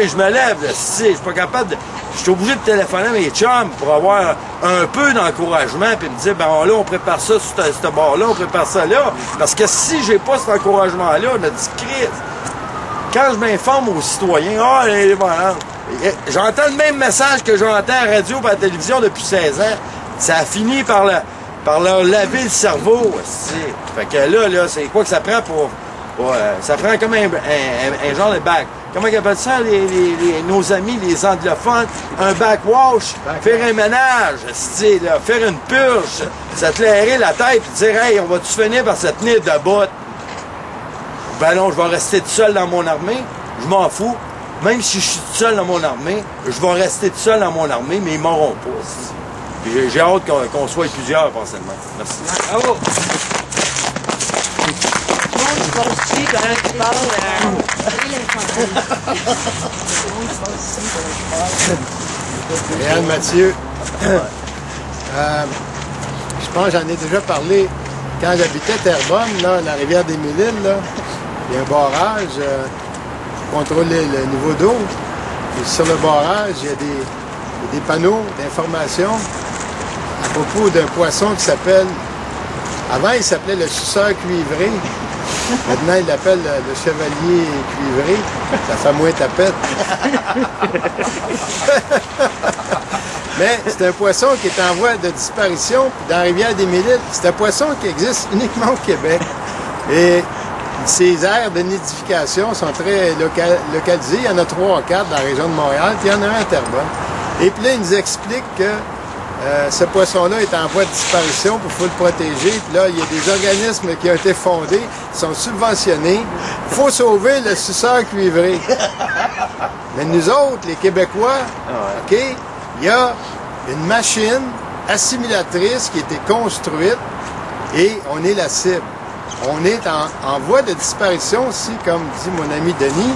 Je me lève, là, je suis pas capable de... Je suis obligé de téléphoner à mes chums pour avoir un peu d'encouragement, puis me dire, ben là, on prépare ça sur ce bord-là, on prépare ça là. Parce que si j'ai pas cet encouragement-là, on a dit, Christ, quand je m'informe aux citoyens, j'entends le même message que j'entends à la radio et à la télévision depuis 16 ans. Ça a fini par leur laver le cerveau. Fait que là, c'est quoi que ça prend pour ça prend comme un genre de bac. Comment ils appellent ça, nos amis, les anglophones? Un backwash, faire un ménage, là, faire une purge, ça te lairer la tête et dire, hey, on va-tu finir par se tenir debout? Ben non, je vais rester tout seul dans mon armée. Je m'en fous. Même si je suis tout seul dans mon armée, je vais rester tout seul dans mon armée, mais ils m'auront pas. J'ai hâte qu'on soit plusieurs, personnellement. Merci. Bravo! Réal Mathieu. Je pense que j'en ai déjà parlé quand j'habitais Terrebonne, là, la rivière des Mille-Îles, là. Il y a un barrage pour contrôler le niveau d'eau. Et sur le barrage, il y a des panneaux d'information à propos d'un poisson qui s'appelle... Avant, il s'appelait le suceur cuivré. Maintenant, il l'appelle le chevalier cuivré. Ça fait moins tapette. Mais c'est un poisson qui est en voie de disparition. Puis dans la rivière des Mille-Îles, c'est un poisson qui existe uniquement au Québec. Et ces aires de nidification sont très localisées. Il y en a 3 ou 4 dans la région de Montréal, puis il y en a un à Terrebonne. Et puis là, il nous explique que ce poisson-là est en voie de disparition, puis il faut le protéger. Puis là, il y a des organismes qui ont été fondés, qui sont subventionnés. Il faut sauver le suceur cuivré. Mais nous autres, les Québécois, OK, il y a une machine assimilatrice qui a été construite et on est la cible. On est en voie de disparition aussi, comme dit mon ami Denis.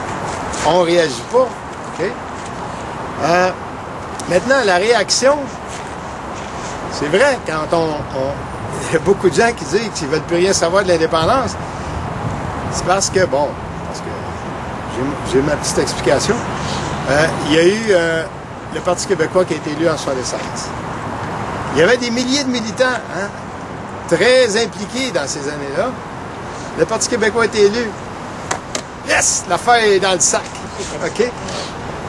On ne réagit pas. OK? Maintenant, la réaction, c'est vrai, quand il y a beaucoup de gens qui disent qu'ils ne veulent plus rien savoir de l'indépendance, c'est parce que j'ai ma petite explication. Il y a eu le Parti québécois qui a été élu en 1976. Il y avait des milliers de militants, très impliqués dans ces années-là. Le Parti québécois a été élu. Yes! L'affaire est dans le sac. OK?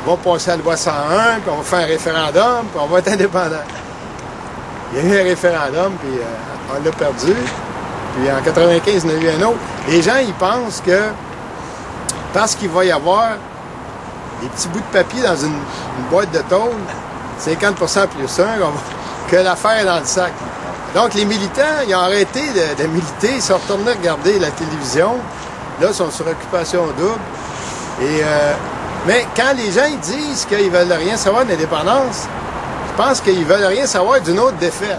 On va passer à la loi 101, puis on va faire un référendum, puis on va être indépendant. Il y a eu un référendum, puis on l'a perdu. Puis en 1995, il y en a eu un autre. Les gens, ils pensent que parce qu'il va y avoir des petits bouts de papier dans une boîte de tôle, 50% plus 1, que l'affaire est dans le sac. Donc, les militants, ils ont arrêté de militer, ils sont retournés regarder la télévision. Là, ils sont sur occupation double. Mais quand les gens ils disent qu'ils ne veulent rien savoir de l'indépendance, je pense qu'ils ne veulent rien savoir d'une autre défaite.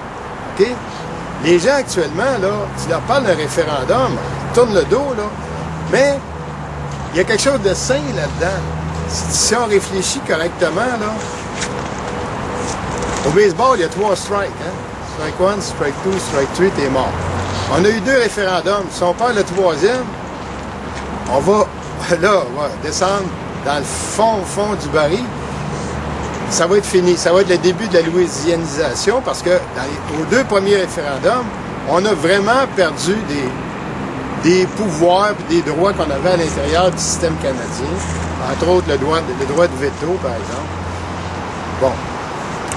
OK? Les gens, actuellement, là, tu leur parles d'un référendum, ils tournent le dos, là. Mais il y a quelque chose de sain là-dedans. si on réfléchit correctement, là, au baseball, il y a 3 strikes. Hein? Strike 1, strike 2, strike 3, t'es mort. On a eu 2 référendums. Si on perd le 3e, on va, là, on va descendre dans le fond du baril. Ça va être fini. Ça va être le début de la louisianisation parce que aux 2 premiers référendums, on a vraiment perdu des pouvoirs et des droits qu'on avait à l'intérieur du système canadien. Entre autres, le droit de veto, par exemple. Bon.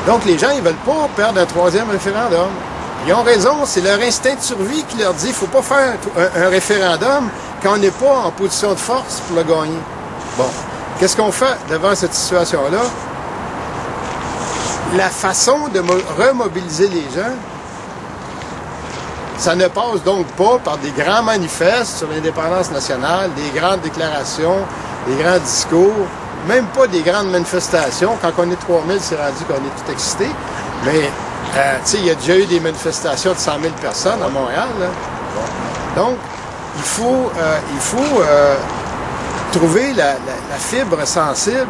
Donc, les gens, ils veulent pas perdre un 3e référendum. Ils ont raison, c'est leur instinct de survie qui leur dit qu'il ne faut pas faire un référendum quand on n'est pas en position de force pour le gagner. Bon. Qu'est-ce qu'on fait devant cette situation-là? La façon de remobiliser les gens, ça ne passe donc pas par des grands manifestes sur l'indépendance nationale, des grandes déclarations, des grands discours, même pas des grandes manifestations. Quand on est 3000, c'est rendu qu'on est tout excité. Mais, tu sais, il y a déjà eu des manifestations de 100 000 personnes à Montréal. Là. Donc, il faut trouver la fibre sensible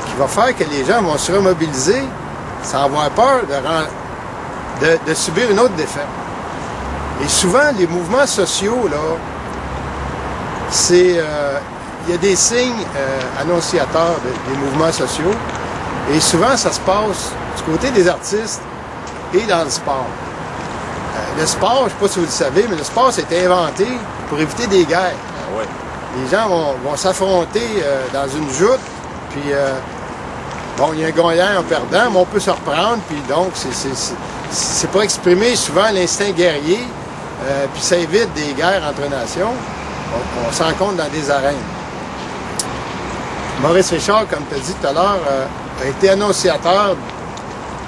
qui va faire que les gens vont se remobiliser sans avoir peur de subir une autre défaite. Et souvent, les mouvements sociaux, là, c'est... il y a des signes annonciateurs des mouvements sociaux. Et souvent, ça se passe du côté des artistes et dans le sport. Le sport, je ne sais pas si vous le savez, mais le sport, c'est inventé pour éviter des guerres. Ah ouais. Les gens vont s'affronter dans une joute, puis bon, il y a un gagnant, un perdant, mais on peut se reprendre, puis donc, c'est pour exprimer souvent l'instinct guerrier, puis ça évite des guerres entre nations. On se rencontre dans des arènes. Maurice Richard, comme tu as dit tout à l'heure, a été annonciateur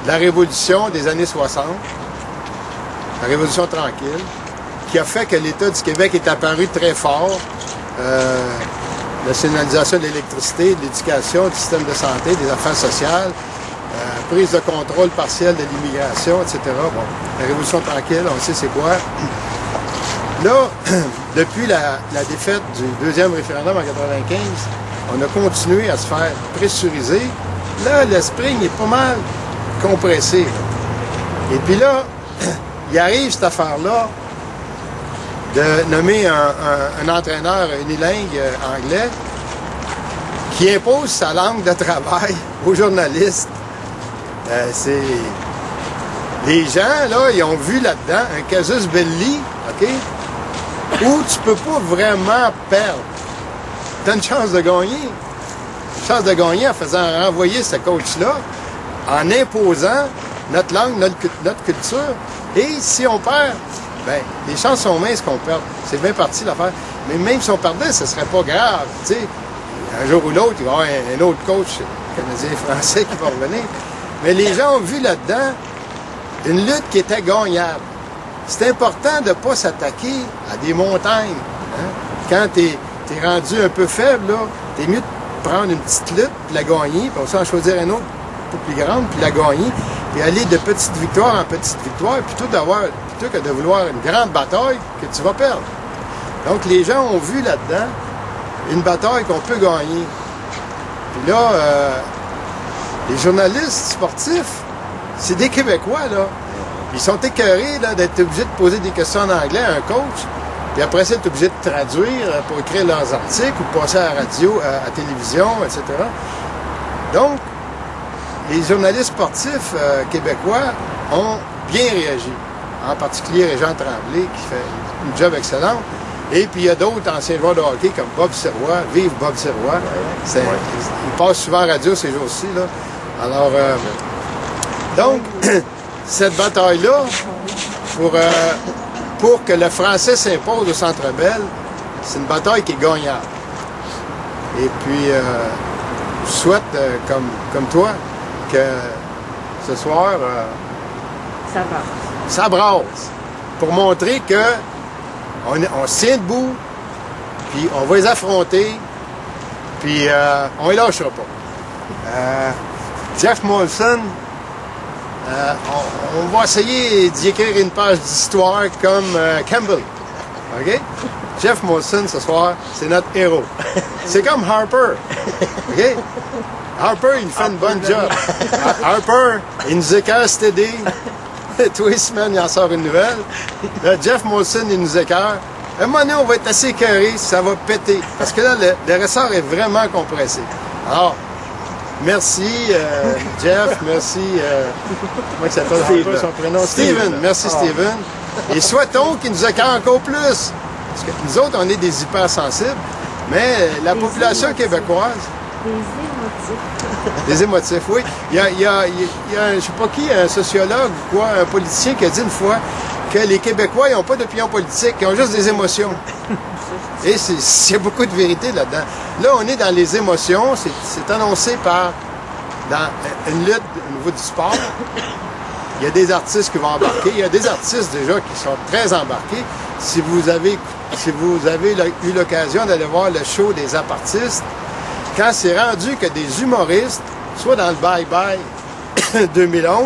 de la Révolution des années 60, la Révolution tranquille, qui a fait que l'État du Québec est apparu très fort. Nationalisation de l'électricité, de l'éducation, du système de santé, des affaires sociales, prise de contrôle partiel de l'immigration, etc. Bon, la Révolution tranquille, on sait c'est quoi. Là, depuis la défaite du 2e référendum en 95, on a continué à se faire pressuriser. Là, le spring est pas mal compressé. Là. Et puis là, il arrive cette affaire-là de nommer un entraîneur unilingue anglais qui impose sa langue de travail aux journalistes. Les gens, là, ils ont vu là-dedans un casus belli, OK, où tu peux pas vraiment perdre. Tu as une chance de gagner. Une chance de gagner en faisant renvoyer ce coach-là, en imposant notre langue, notre culture. Et si on perd, bien, les chances sont minces qu'on perde. C'est bien parti l'affaire. Mais même si on perdait, ce serait pas grave. Tu sais, un jour ou l'autre, il va y avoir un autre coach canadien-français qui va revenir. Mais les gens ont vu là-dedans une lutte qui était gagnable. C'est important de ne pas s'attaquer à des montagnes. Hein? Quand tu es rendu un peu faible, tu es mieux de prendre une petite lutte, puis la gagner, puis en choisir une autre un peu plus grande, puis la gagner, puis aller de petite victoire en petite victoire, plutôt que de vouloir une grande bataille que tu vas perdre. Donc les gens ont vu là-dedans une bataille qu'on peut gagner. Puis là, les journalistes sportifs, c'est des Québécois, là. Ils sont écœurés là, d'être obligés de poser des questions en anglais à un coach, puis après ça, ils sont obligés de traduire pour écrire leurs articles ou passer à la radio, à la télévision, etc. Donc, les journalistes sportifs québécois ont bien réagi. En particulier Régent Tremblay, qui fait une job excellente. Et puis, il y a d'autres anciens joueurs de hockey comme Bob Sirois. Vive Bob Sirois. Il passe souvent à la radio ces jours-ci. Là. Alors, donc, cette bataille-là, pour que le français s'impose au Centre Bell, c'est une bataille qui est gagnable. Et puis, je souhaite, comme toi, que ce soir, ça brasse. Pour montrer que on se tient debout, puis on va les affronter, puis on les lâchera pas. Jeff Molson, on va essayer d'y écrire une page d'histoire comme Campbell. OK? Jeff Molson, ce soir, c'est notre héros. C'est comme Harper. OK? Harper, il fait une bonne job. Harper, il nous écœure stédé. Tous les semaines, il en sort une nouvelle. Là, Jeff Molson, il nous écœure. À un moment donné, on va être assez écœuré, ça va péter. Parce que là, le ressort est vraiment compressé. Alors, merci, Jeff, merci, comment il s'appelle Harper, son prénom? Steven, merci Steven. Et souhaitons qu'il nous écœure encore plus. Parce que nous autres, on est des hypersensibles, mais la population québécoise... Des émotifs, oui. Il y a je ne sais pas qui, un sociologue ou quoi, un politicien qui a dit une fois que les Québécois, ils n'ont pas d'opinion politique, ils ont juste des émotions. Et c'est beaucoup de vérité là-dedans. Là, on est dans les émotions, c'est annoncé par dans une lutte au niveau du sport. Il y a des artistes qui vont embarquer, il y a des artistes déjà qui sont très embarqués. Si vous avez eu l'occasion d'aller voir le show des apartistes, quand c'est rendu que des humoristes, soit dans le Bye Bye 2011,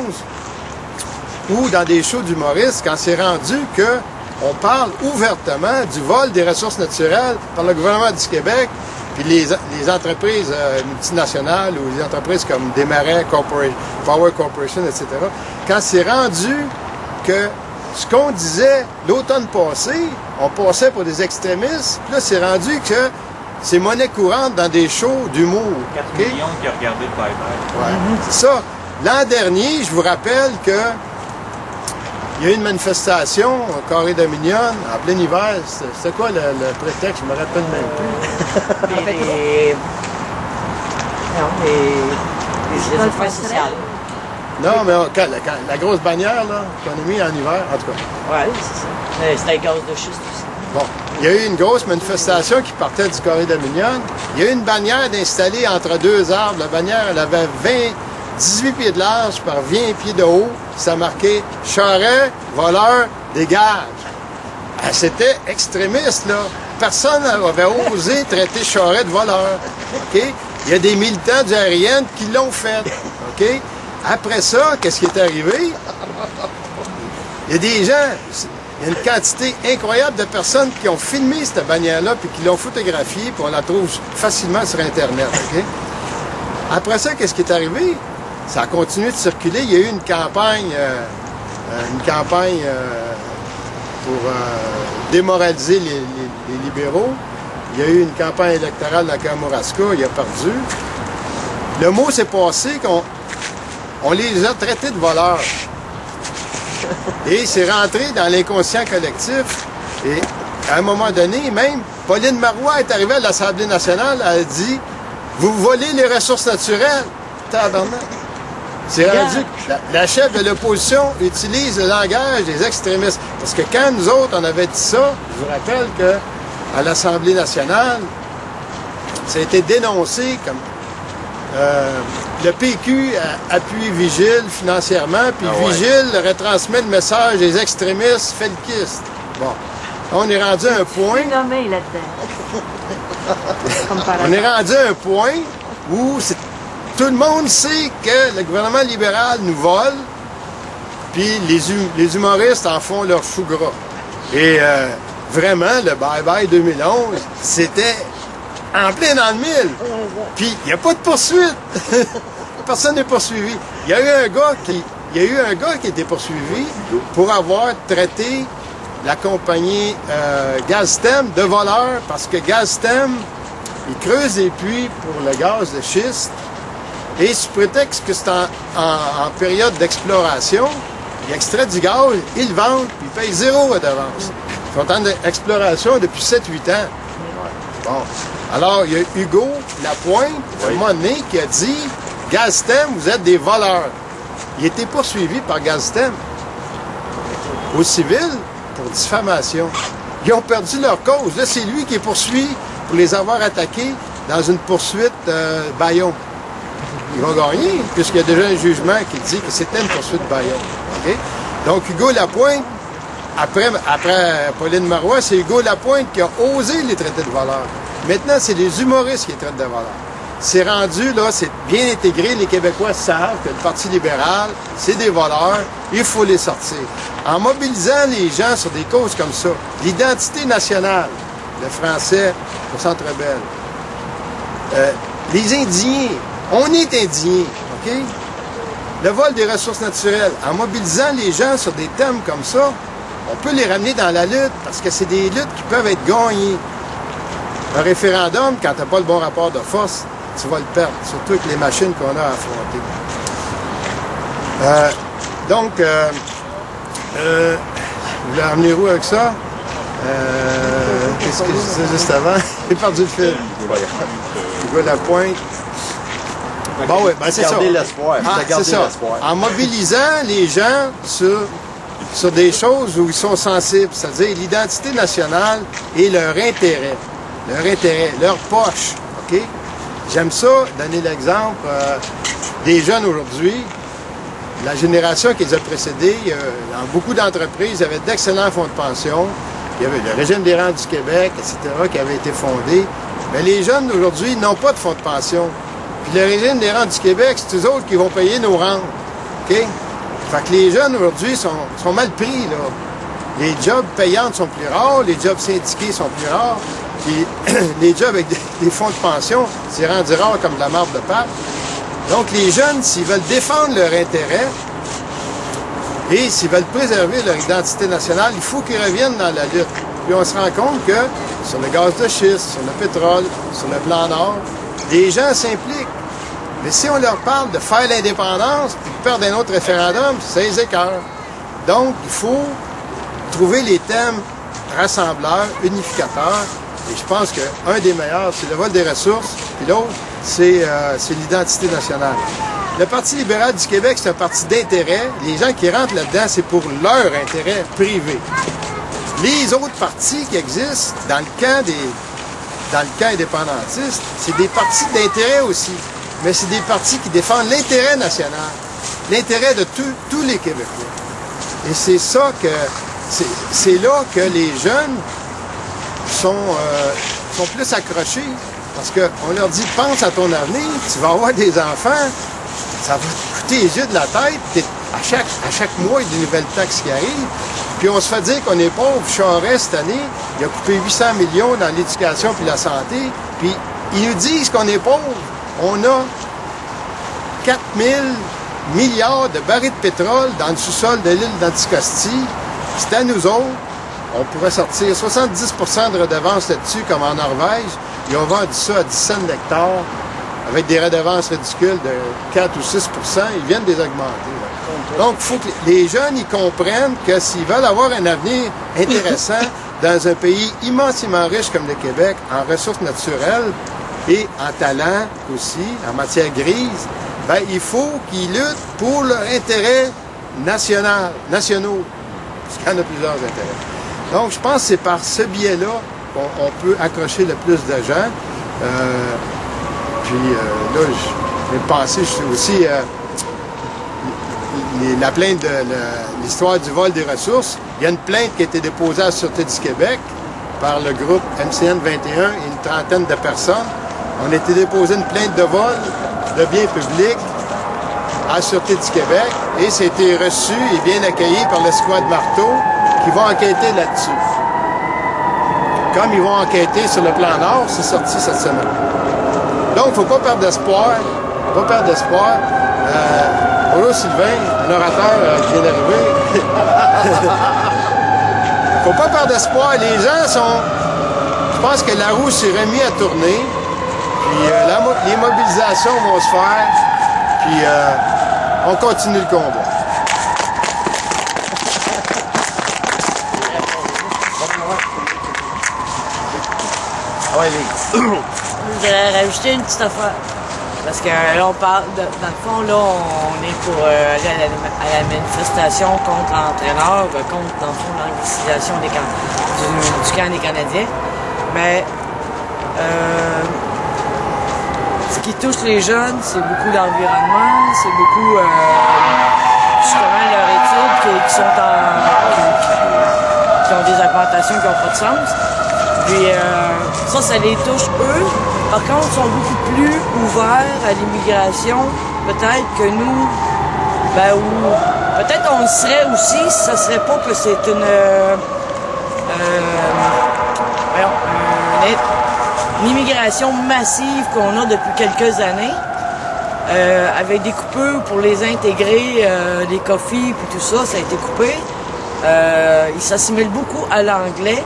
ou dans des shows d'humoristes, quand c'est rendu qu'on parle ouvertement du vol des ressources naturelles par le gouvernement du Québec, puis les entreprises multinationales ou les entreprises comme Desmarais, Power Corporation, etc., quand c'est rendu que ce qu'on disait l'automne passé, on passait pour des extrémistes, puis là, c'est rendu que c'est monnaie courante dans des shows d'humour. 4 okay? millions qui ont regardé le bye-bye. Ouais. C'est ça. L'an dernier, je vous rappelle que il y a eu une manifestation au Carré Dominion en plein hiver. C'était quoi le prétexte? Je me rappelle même plus. Les affaires sociales. Non, mais la grosse bannière là, qu'on a mis en hiver, en tout cas. Oui, c'est ça. C'était un gaz de schiste aussi. Bon, il y a eu une grosse manifestation qui partait du Carré Dominion. Il y a eu une bannière installée entre deux arbres. La bannière, elle avait 18 pieds de large par 20 pieds de haut. Ça marquait « Charest, voleur, dégage ». C'était extrémiste, là. Personne n'avait osé traiter Charest de voleur. Okay? Il y a des militants du RN qui l'ont fait. Okay? Après ça, qu'est-ce qui est arrivé? Il y a des gens... Il y a une quantité incroyable de personnes qui ont filmé cette bannière-là puis qui l'ont photographiée, puis on la trouve facilement sur Internet. Okay? Après ça, qu'est-ce qui est arrivé? Ça a continué de circuler. Il y a eu une campagne pour démoraliser les libéraux. Il y a eu une campagne électorale dans Kamouraska. Il a perdu. Le mot s'est passé qu'on les a traités de voleurs. Et c'est rentré dans l'inconscient collectif. Et à un moment donné, même, Pauline Marois est arrivée à l'Assemblée nationale, elle a dit « Vous volez les ressources naturelles. » Tabarnak. C'est rendu que la chef de l'opposition utilise le langage des extrémistes. Parce que quand nous autres, on avait dit ça, je vous rappelle qu'à l'Assemblée nationale, ça a été dénoncé comme... le PQ appuie Vigile financièrement, puis Vigile retransmet le message des extrémistes felkistes. Bon, on est rendu à un point... nommé là-dedans. On est rendu à un point où tout le monde sait que le gouvernement libéral nous vole, puis les humoristes en font leur chou gras. Et vraiment, le Bye Bye 2011, c'était... en plein dans le mille. Puis, il n'y a pas de poursuite. Personne n'est poursuivi. Il y a eu un gars qui a été poursuivi pour avoir traité la compagnie Gaztem de voleur parce que Gaztem, il creuse des puits pour le gaz de schiste et sous prétexte que c'est en période d'exploration, il extrait du gaz, ils le vendent, puis ils payent 0 à d'avance. Ils sont en exploration depuis 7-8 ans. Bon. Alors, il y a Hugo Lapointe, à un moment donné, qui a dit « Gaztem, vous êtes des voleurs. » Il a été poursuivi par Gaztem au civil pour diffamation. Ils ont perdu leur cause. Là, c'est lui qui est poursuivi pour les avoir attaqués dans une poursuite Bayon. Ils vont gagner, puisqu'il y a déjà un jugement qui dit que c'était une poursuite Bayon. Okay? Donc, Hugo Lapointe, après Pauline Marois, c'est Hugo Lapointe qui a osé les traiter de voleurs. Maintenant, c'est les humoristes qui les traitent de voleurs. c'est rendu, là, c'est bien intégré. Les Québécois savent que le Parti libéral, c'est des voleurs, il faut les sortir. En mobilisant les gens sur des causes comme ça, l'identité nationale, le français au Centre Bell, les Indiens, on est indignés, OK? Le vol des ressources naturelles, en mobilisant les gens sur des thèmes comme ça, on peut les ramener dans la lutte, parce que c'est des luttes qui peuvent être gagnées. Un référendum, quand tu n'as pas le bon rapport de force, tu vas le perdre, surtout avec les machines qu'on a à affronter. Je voulais ramener où avec ça? Qu'est-ce que je disais juste avant? J'ai perdu le fil. Je vois la pointe. Bon, oui, ben c'est ça. Garder l'espoir. C'est ça. En mobilisant les gens sur des choses où ils sont sensibles, c'est-à-dire l'identité nationale et leur intérêt, leur poche, OK? J'aime ça, donner l'exemple des jeunes aujourd'hui. La génération qui les a précédés, dans beaucoup d'entreprises, il y avait d'excellents fonds de pension. Il y avait le régime des rentes du Québec, etc., qui avait été fondé. Mais les jeunes d'aujourd'hui n'ont pas de fonds de pension. Puis le régime des rentes du Québec, c'est eux autres qui vont payer nos rentes. OK? Fait que les jeunes aujourd'hui sont mal pris, là. Les jobs payantes sont plus rares, les jobs syndiqués sont plus rares. Puis les jobs avec des fonds de pension, c'est rendu rare comme de la marde de pape. Donc les jeunes, s'ils veulent défendre leur intérêt et s'ils veulent préserver leur identité nationale, il faut qu'ils reviennent dans la lutte. Puis on se rend compte que sur le gaz de schiste, sur le pétrole, sur le plan Nord, les gens s'impliquent. Mais si on leur parle de faire l'indépendance puis de perdre un autre référendum, ça les écœure. Donc, il faut trouver les thèmes rassembleurs, unificateurs. Et je pense qu'un des meilleurs, c'est le vol des ressources, puis l'autre, c'est l'identité nationale. Le Parti libéral du Québec, c'est un parti d'intérêt. Les gens qui rentrent là-dedans, c'est pour leur intérêt privé. Les autres partis qui existent dans le camp indépendantiste, c'est des partis d'intérêt aussi. Mais c'est des partis qui défendent l'intérêt national, l'intérêt de tous les Québécois. Et c'est ça que... C'est là que les jeunes sont plus accrochés. Parce qu'on leur dit, pense à ton avenir, tu vas avoir des enfants, ça va te coûter les yeux de la tête. À chaque mois, il y a des nouvelles taxes qui arrivent. Puis on se fait dire qu'on est pauvre. Charest, cette année, il a coupé 800 millions dans l'éducation puis la santé. Puis ils nous disent qu'on est pauvre. On a 4 000 milliards de barils de pétrole dans le sous-sol de l'île d'Anticosti. C'est à nous autres. On pourrait sortir 70 de redevances là-dessus, comme en Norvège. Ils ont vendu ça à 10 cents l'hectare, avec des redevances ridicules de 4 ou 6 ils viennent de les augmenter. Là. Donc, il faut que les jeunes ils comprennent que s'ils veulent avoir un avenir intéressant dans un pays immensément riche comme le Québec, en ressources naturelles et en talent aussi, en matière grise, ben, il faut qu'ils luttent pour leur intérêt nationaux, parce qu'il y en a plusieurs intérêts. Donc, je pense que c'est par ce biais-là qu'on peut accrocher le plus de gens. Là, j'ai pensé, je suis aussi la plainte de l'histoire du vol des ressources. Il y a une plainte qui a été déposée à la Sûreté du Québec par le groupe MCN 21 et une trentaine de personnes. On a été déposé une plainte de vol de biens publics à la Sûreté du Québec et ça a été reçu et bien accueilli par l'escouade Marteau qui va enquêter là-dessus. Comme ils vont enquêter sur le plan Nord, c'est sorti cette semaine. Donc, il ne faut pas perdre d'espoir. Bonjour Sylvain, un orateur qui vient d'arriver. Il ne faut pas perdre d'espoir. Les gens sont... Je pense que la roue s'est remise à tourner. Puis les mobilisations vont se faire. Puis on continue le combat. Je voudrais rajouter une petite affaire. Parce que là, on parle, dans le fond, là, on est pour aller à la manifestation contre l'entraîneur, contre, dans le fond, l'anglicisation du camp des Canadiens. Mais ce qui touche les jeunes, c'est beaucoup l'environnement, c'est beaucoup justement leurs études qui ont des augmentations qui n'ont pas de sens. Puis ça les touche eux. Par contre, ils sont beaucoup plus ouverts à l'immigration, peut-être que nous, ben, ou peut-être on le serait aussi si ça serait pas que c'est une immigration massive qu'on a depuis quelques années, avec des coupures pour les intégrer, les coffees puis tout ça, ça a été coupé. Ils s'assimilent beaucoup à l'anglais.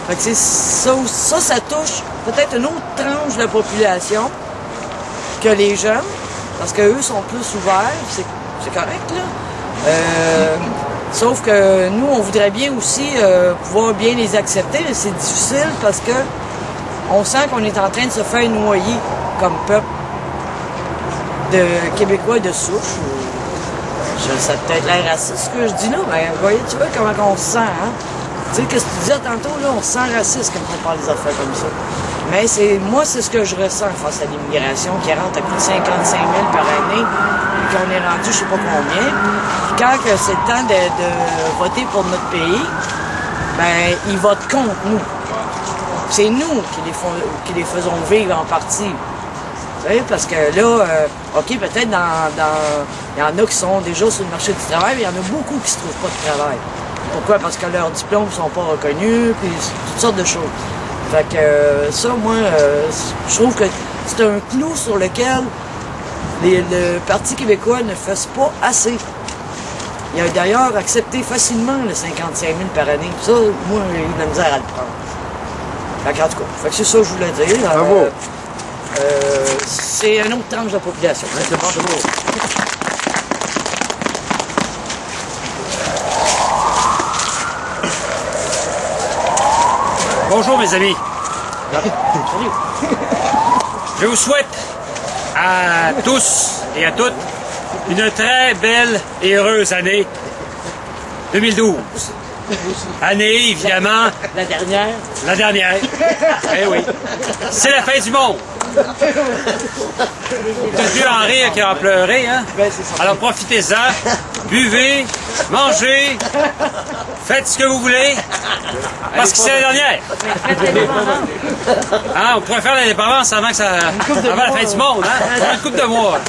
Fait que ça touche peut-être une autre tranche de la population que les jeunes, parce qu'eux sont plus ouverts, c'est correct, là. Sauf que nous, on voudrait bien aussi pouvoir bien les accepter, mais c'est difficile parce que on sent qu'on est en train de se faire noyer comme peuple de Québécois de souche. Ça a peut-être l'air raciste ce que je dis là, mais voyez, tu vois comment on se sent, hein? Tu sais, qu'est-ce que tu disais tantôt, là, on se sent raciste quand on parle des affaires comme ça. Mais moi, c'est ce que je ressens face à l'immigration qui rentre à plus de 55 000 par année, et qu'on est rendu je sais pas combien. Puis quand c'est le temps de voter pour notre pays, ben, ils votent contre nous. C'est nous qui les faisons vivre en partie. Vous savez, parce que là, OK, peut-être il y en a qui sont déjà sur le marché du travail, mais il y en a beaucoup qui se trouvent pas de travail. Pourquoi? Parce que leurs diplômes sont pas reconnus, puis toutes sortes de choses. Fait que ça, moi, je trouve que c'est un clou sur lequel le Parti québécois ne fasse pas assez. Il a d'ailleurs accepté facilement le 55 000 par année. Ça, moi, j'ai eu de la misère à le prendre. Fait qu'en tout cas, fait que c'est ça que je voulais dire. Bravo. C'est une autre tranche de la population. C'est bon. Bonjour mes amis. Je vous souhaite à tous et à toutes une très belle et heureuse année 2012. Année, évidemment... La dernière. La dernière. Eh oui. C'est la fin du monde. T'as vu en rire qui en pleurer, hein? Ben, c'est ça. Alors profitez-en, buvez, mangez, faites ce que vous voulez, parce que c'est la dernière. Hein, on pourrait faire l'indépendance avant la fin du monde, hein? On a une couple de mois.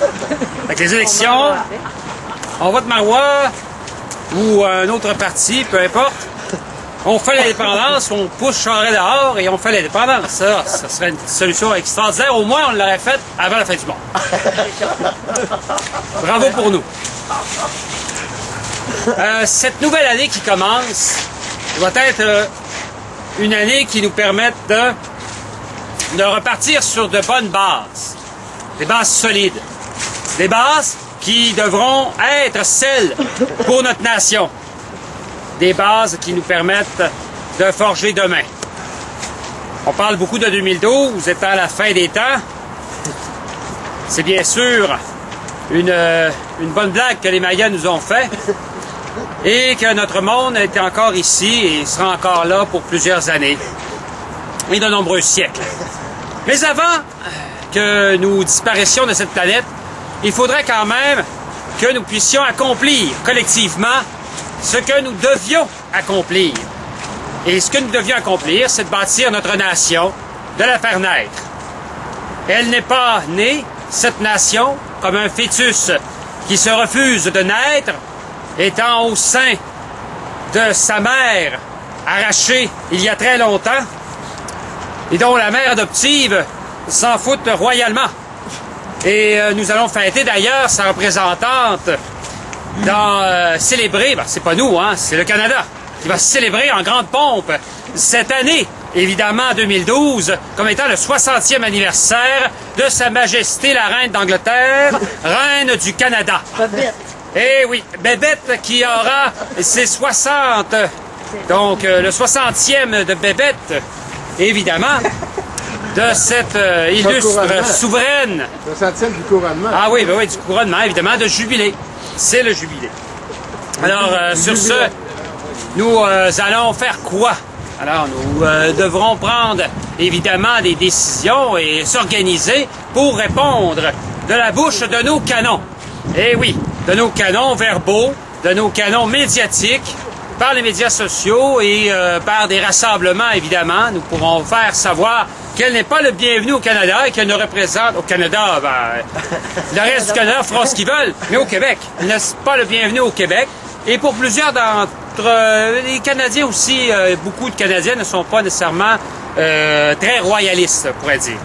Avec les élections, on vote Marois ou un autre parti, peu importe. On fait l'indépendance, on pousse Charest dehors et on fait l'indépendance. Ça serait une solution extraordinaire. Au moins, on l'aurait faite avant la fin du monde. Bravo pour nous. Cette nouvelle année qui commence doit être une année qui nous permette de repartir sur de bonnes bases. Des bases solides. Des bases qui devront être celles pour notre nation. Des bases qui nous permettent de forger demain. On parle beaucoup de 2012 étant la fin des temps. C'est bien sûr une bonne blague que les Mayas nous ont fait et que notre monde est encore ici et sera encore là pour plusieurs années et de nombreux siècles. Mais avant que nous disparissions de cette planète, il faudrait quand même que nous puissions accomplir collectivement ce que nous devions accomplir. Et ce que nous devions accomplir, c'est de bâtir notre nation, de la faire naître. Elle n'est pas née, cette nation, comme un fœtus qui se refuse de naître, étant au sein de sa mère, arrachée il y a très longtemps, et dont la mère adoptive s'en fout royalement. Et nous allons fêter d'ailleurs sa représentante dans célébrer, ben, c'est pas nous, hein, c'est le Canada, qui va célébrer en grande pompe cette année, évidemment 2012, comme étant le 60e anniversaire de Sa Majesté la Reine d'Angleterre, Reine du Canada. Babette. Eh oui, Bébête qui aura ses 60, donc le 60e de Bébête, évidemment, de cette illustre souveraine. Le 60e du couronnement. Ah oui, ben oui, du couronnement, évidemment, de jubilé. C'est le jubilé. Alors, sur ce, nous allons faire quoi? Alors, nous devrons prendre, évidemment, des décisions et s'organiser pour répondre de la bouche de nos canons. Eh oui, de nos canons verbaux, de nos canons médiatiques, par les médias sociaux et par des rassemblements, évidemment, nous pourrons faire savoir qu'elle n'est pas le bienvenu au Canada et qu'elle ne représente... Au Canada, le reste du Canada fera ce qu'ils veulent, mais au Québec, elle n'est pas le bienvenu au Québec. Et pour plusieurs d'entre les Canadiens aussi, beaucoup de Canadiens ne sont pas nécessairement très royalistes, on pourrait dire.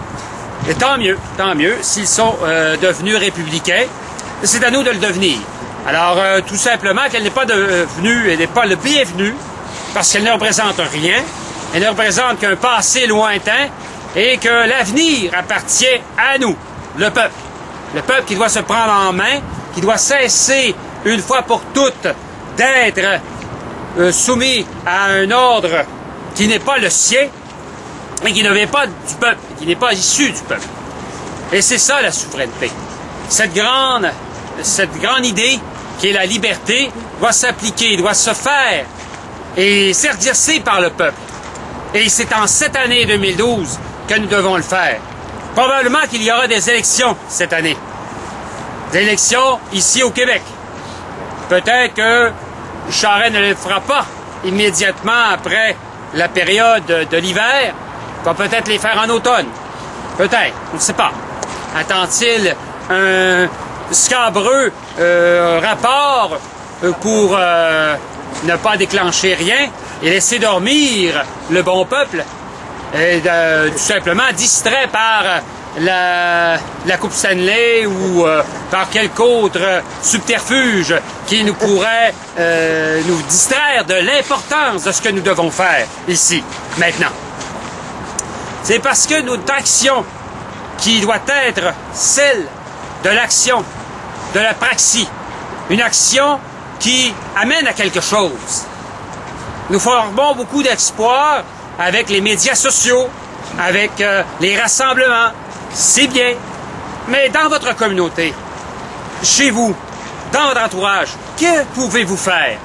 Et tant mieux, s'ils sont devenus républicains, c'est à nous de le devenir. Alors, tout simplement qu'elle n'est pas devenue, elle n'est pas le bienvenu, parce qu'elle ne représente rien, elle ne représente qu'un passé lointain, et que l'avenir appartient à nous, le peuple. Le peuple qui doit se prendre en main, qui doit cesser, une fois pour toutes, d'être soumis à un ordre qui n'est pas le sien, et qui ne vient pas du peuple, qui n'est pas issu du peuple. Et c'est ça la souveraineté. Cette grande idée, qui est la liberté, doit s'appliquer, doit se faire et s'exercer par le peuple. Et c'est en cette année 2012 que nous devons le faire. Probablement qu'il y aura des élections cette année. Des élections ici au Québec. Peut-être que Charest ne le fera pas immédiatement après la période de l'hiver. Il va peut-être les faire en automne. Peut-être, on ne sait pas. Attend-il un scabreux rapport pour ne pas déclencher rien et laisser dormir le bon peuple, et tout simplement distrait par la Coupe Stanley ou par quelque autre subterfuge qui nous pourrait nous distraire de l'importance de ce que nous devons faire ici, maintenant. C'est parce que notre action, qui doit être celle de l'action, de la praxis, une action qui amène à quelque chose. Nous formons beaucoup d'espoir avec les médias sociaux, avec les rassemblements, c'est bien. Mais dans votre communauté, chez vous, dans votre entourage, que pouvez-vous faire?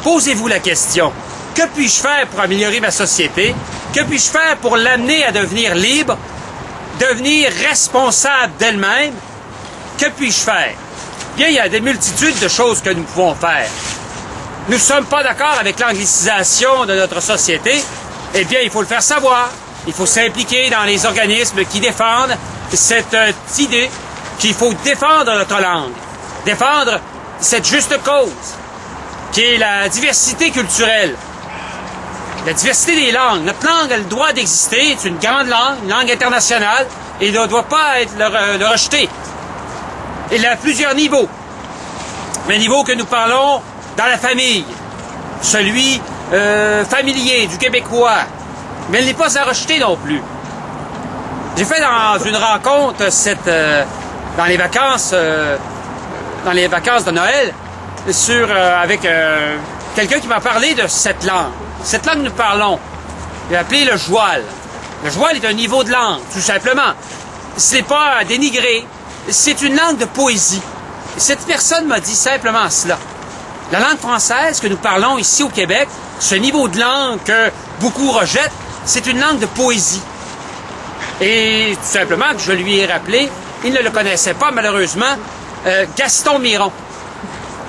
Posez-vous la question. Que puis-je faire pour améliorer ma société? Que puis-je faire pour l'amener à devenir libre, devenir responsable d'elle-même? Que puis-je faire? Bien, il y a des multitudes de choses que nous pouvons faire. Nous ne sommes pas d'accord avec l'anglicisation de notre société. Eh bien, il faut le faire savoir. Il faut s'impliquer dans les organismes qui défendent cette idée qu'il faut défendre notre langue, défendre cette juste cause, qui est la diversité culturelle, la diversité des langues. Notre langue a le droit d'exister, c'est une grande langue, une langue internationale, et ne doit pas être le rejeter. Il y a plusieurs niveaux. Un niveau que nous parlons dans la famille, celui familier du Québécois, mais il n'est pas à rejeter non plus. J'ai fait dans une rencontre dans les vacances de Noël avec quelqu'un qui m'a parlé de cette langue. Cette langue que nous parlons, il a appelé le joual. Le joual est un niveau de langue, tout simplement. Ce n'est pas à dénigrer, c'est une langue de poésie. Et cette personne m'a dit simplement cela. La langue française que nous parlons ici au Québec, ce niveau de langue que beaucoup rejettent, c'est une langue de poésie. Et tout simplement que je lui ai rappelé, il ne le connaissait pas malheureusement, Gaston Miron.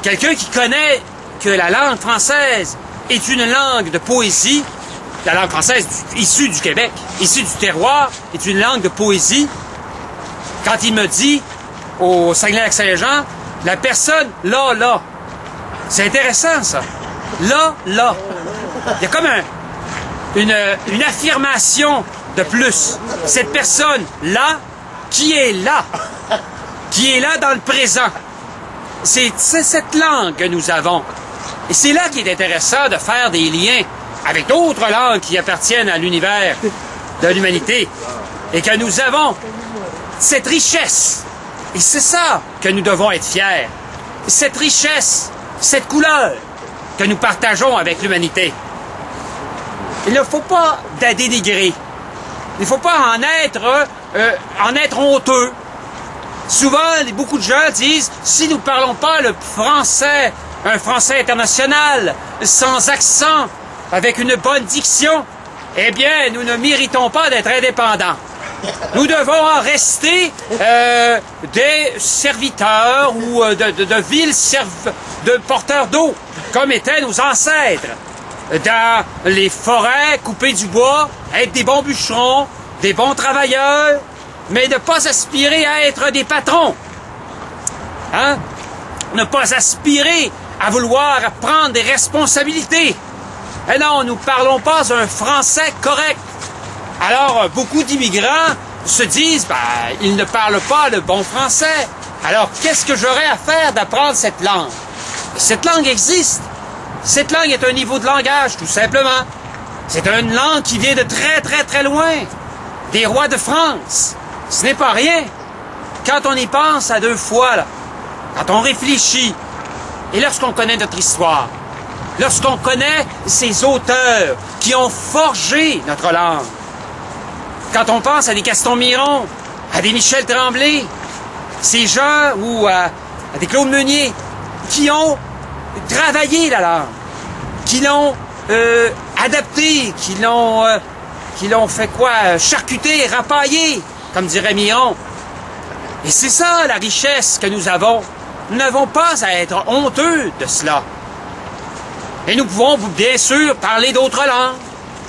Quelqu'un qui connaît que la langue française est une langue de poésie, la langue française issue du Québec, issue du terroir, est une langue de poésie. Quand il me dit, au Saguenay-Lac-Saint-Jean, la personne là, c'est intéressant ça. Là. Il y a comme une affirmation de plus. Cette personne-là, qui est là dans le présent. C'est cette langue que nous avons. Et c'est là qu'il est intéressant de faire des liens avec d'autres langues qui appartiennent à l'univers de l'humanité. Et que nous avons cette richesse. Et c'est ça que nous devons être fiers. Cette richesse, cette couleur que nous partageons avec l'humanité. Il ne faut pas la dénigrer. Il ne faut pas en être honteux. Souvent, beaucoup de gens disent, si nous ne parlons pas le français, un français international, sans accent, avec une bonne diction, eh bien, nous ne méritons pas d'être indépendants. Nous devons en rester des serviteurs ou de vils de porteurs d'eau, comme étaient nos ancêtres. Dans les forêts, couper du bois, être des bons bûcherons, des bons travailleurs, mais ne pas aspirer à être des patrons. Hein? Ne pas aspirer à vouloir prendre des responsabilités. Et non, nous ne parlons pas un français correct. Alors, beaucoup d'immigrants se disent, ils ne parlent pas le bon français. Alors, qu'est-ce que j'aurais à faire d'apprendre cette langue? Cette langue existe. Cette langue est un niveau de langage, tout simplement. C'est une langue qui vient de très, très, très loin. Des rois de France. Ce n'est pas rien. Quand on y pense à deux fois, là, quand on réfléchit, et lorsqu'on connaît notre histoire, lorsqu'on connaît ces auteurs qui ont forgé notre langue, quand on pense à des Gaston Miron, à des Michel Tremblay, ces gens ou à des Claude Meunier, qui ont travaillé la langue, qui l'ont adaptée, qui l'ont fait quoi? Charcuter, rapailler, comme dirait Miron. Et c'est ça la richesse que nous avons. Nous n'avons pas à être honteux de cela. Et nous pouvons bien sûr parler d'autres langues.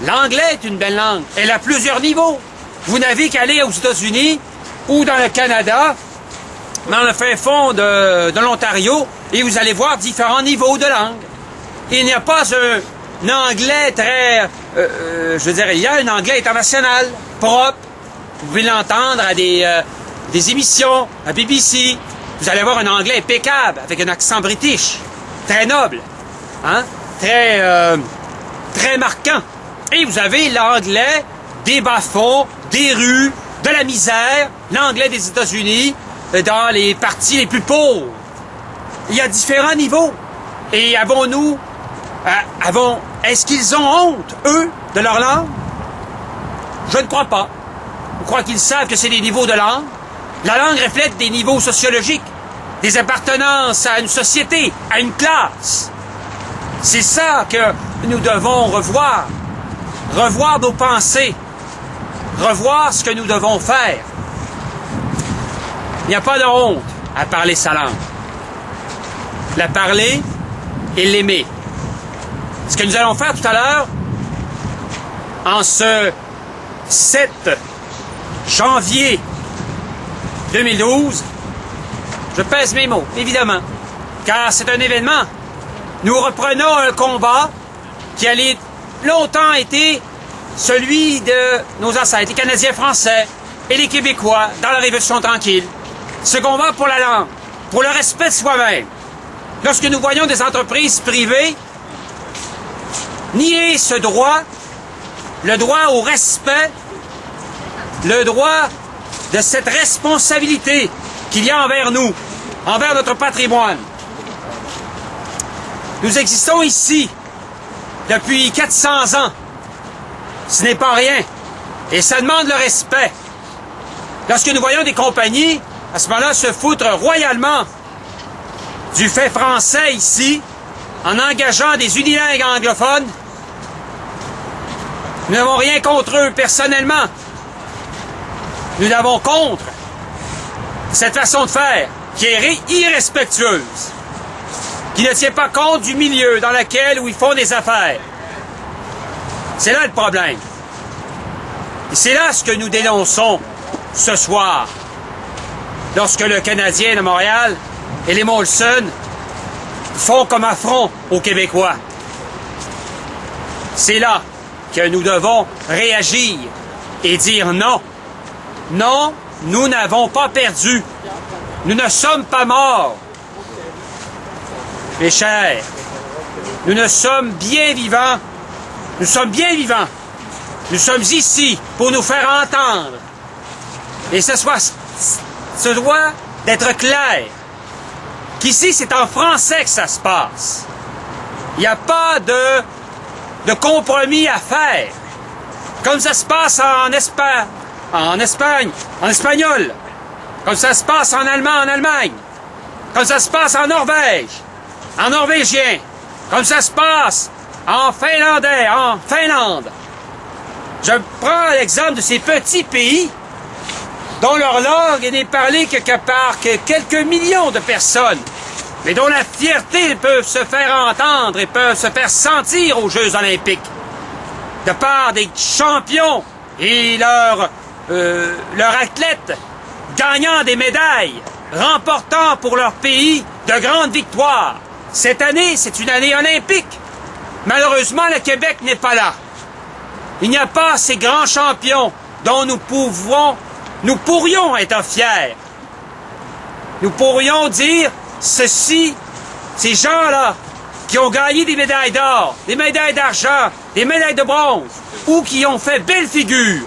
L'anglais est une belle langue. Elle a plusieurs niveaux. Vous n'avez qu'à aller aux États-Unis ou dans le Canada, dans le fin fond de l'Ontario, et vous allez voir différents niveaux de langue. Il n'y a pas un anglais très... il y a un anglais international, propre. Vous pouvez l'entendre à des émissions, à BBC. Vous allez avoir un anglais impeccable, avec un accent british, très noble, hein? Très marquant. Et vous avez l'anglais des bas-fonds, des rues, de la misère, l'anglais des États-Unis, dans les parties les plus pauvres. Il y a différents niveaux. Et est-ce qu'ils ont honte, eux, de leur langue? Je ne crois pas. Je crois qu'ils savent que c'est des niveaux de langue. La langue reflète des niveaux sociologiques, des appartenances à une société, à une classe. C'est ça que nous devons revoir. Revoir nos pensées. Revoir ce que nous devons faire. Il n'y a pas de honte à parler sa langue. La parler et l'aimer. Ce que nous allons faire tout à l'heure, en ce 7 janvier 2012, je pèse mes mots, évidemment, car c'est un événement. Nous reprenons un combat qui a longtemps été celui de nos ancêtres, les Canadiens français et les Québécois dans la Révolution tranquille. Ce combat pour la langue, pour le respect de soi-même. Lorsque nous voyons des entreprises privées nier ce droit, le droit au respect, le droit de cette responsabilité qu'il y a envers nous, envers notre patrimoine. Nous existons ici depuis 400 ans. Ce n'est pas rien. Et ça demande le respect. Lorsque nous voyons des compagnies, à ce moment-là, se foutre royalement du fait français ici, en engageant des unilingues anglophones, nous n'avons rien contre eux personnellement. Nous avons contre cette façon de faire qui est irrespectueuse, qui ne tient pas compte du milieu dans lequel où ils font des affaires. C'est là le problème. Et c'est là ce que nous dénonçons ce soir, lorsque le Canadien de Montréal et les Molson font comme affront aux Québécois. C'est là que nous devons réagir et dire non. Non, nous n'avons pas perdu. Nous ne sommes pas morts. Mes chers, nous ne sommes bien vivants. Nous sommes bien vivants. Nous sommes ici pour nous faire entendre. Et ce doit d'être clair qu'ici, c'est en français que ça se passe. Il n'y a pas de compromis à faire. Comme ça se passe en Espagne, en espagnol. Comme ça se passe en allemand, en Allemagne. Comme ça se passe en Norvège, en norvégien. Comme ça se passe en finlandais, en Finlande. Je prends l'exemple de ces petits pays dont leur langue n'est parlée que par quelques millions de personnes, mais dont la fierté peut se faire entendre et peut se faire sentir aux Jeux olympiques, de part des champions et leurs athlètes gagnant des médailles, remportant pour leur pays de grandes victoires. Cette année, c'est une année olympique. Malheureusement, le Québec n'est pas là. Il n'y a pas ces grands champions dont nous pourrions être fiers. Nous pourrions dire ceci, ces gens-là qui ont gagné des médailles d'or, des médailles d'argent, des médailles de bronze, ou qui ont fait belle figure,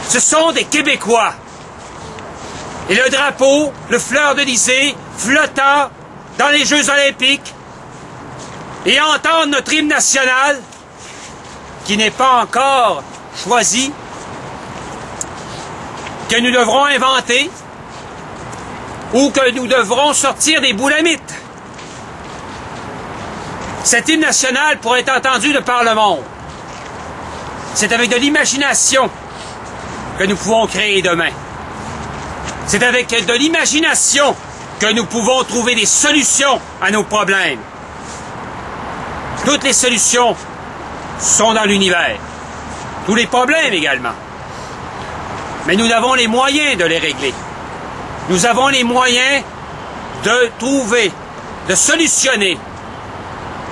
ce sont des Québécois. Et le drapeau, le fleur-de-lysée, flottant dans les Jeux olympiques, et entendre notre hymne national, qui n'est pas encore choisi, que nous devrons inventer, ou que nous devrons sortir des boulamites. Cet hymne national pourrait être entendu de par le monde. C'est avec de l'imagination que nous pouvons créer demain. C'est avec de l'imagination que nous pouvons trouver des solutions à nos problèmes. Toutes les solutions sont dans l'univers. Tous les problèmes également. Mais nous avons les moyens de les régler. Nous avons les moyens de trouver, de solutionner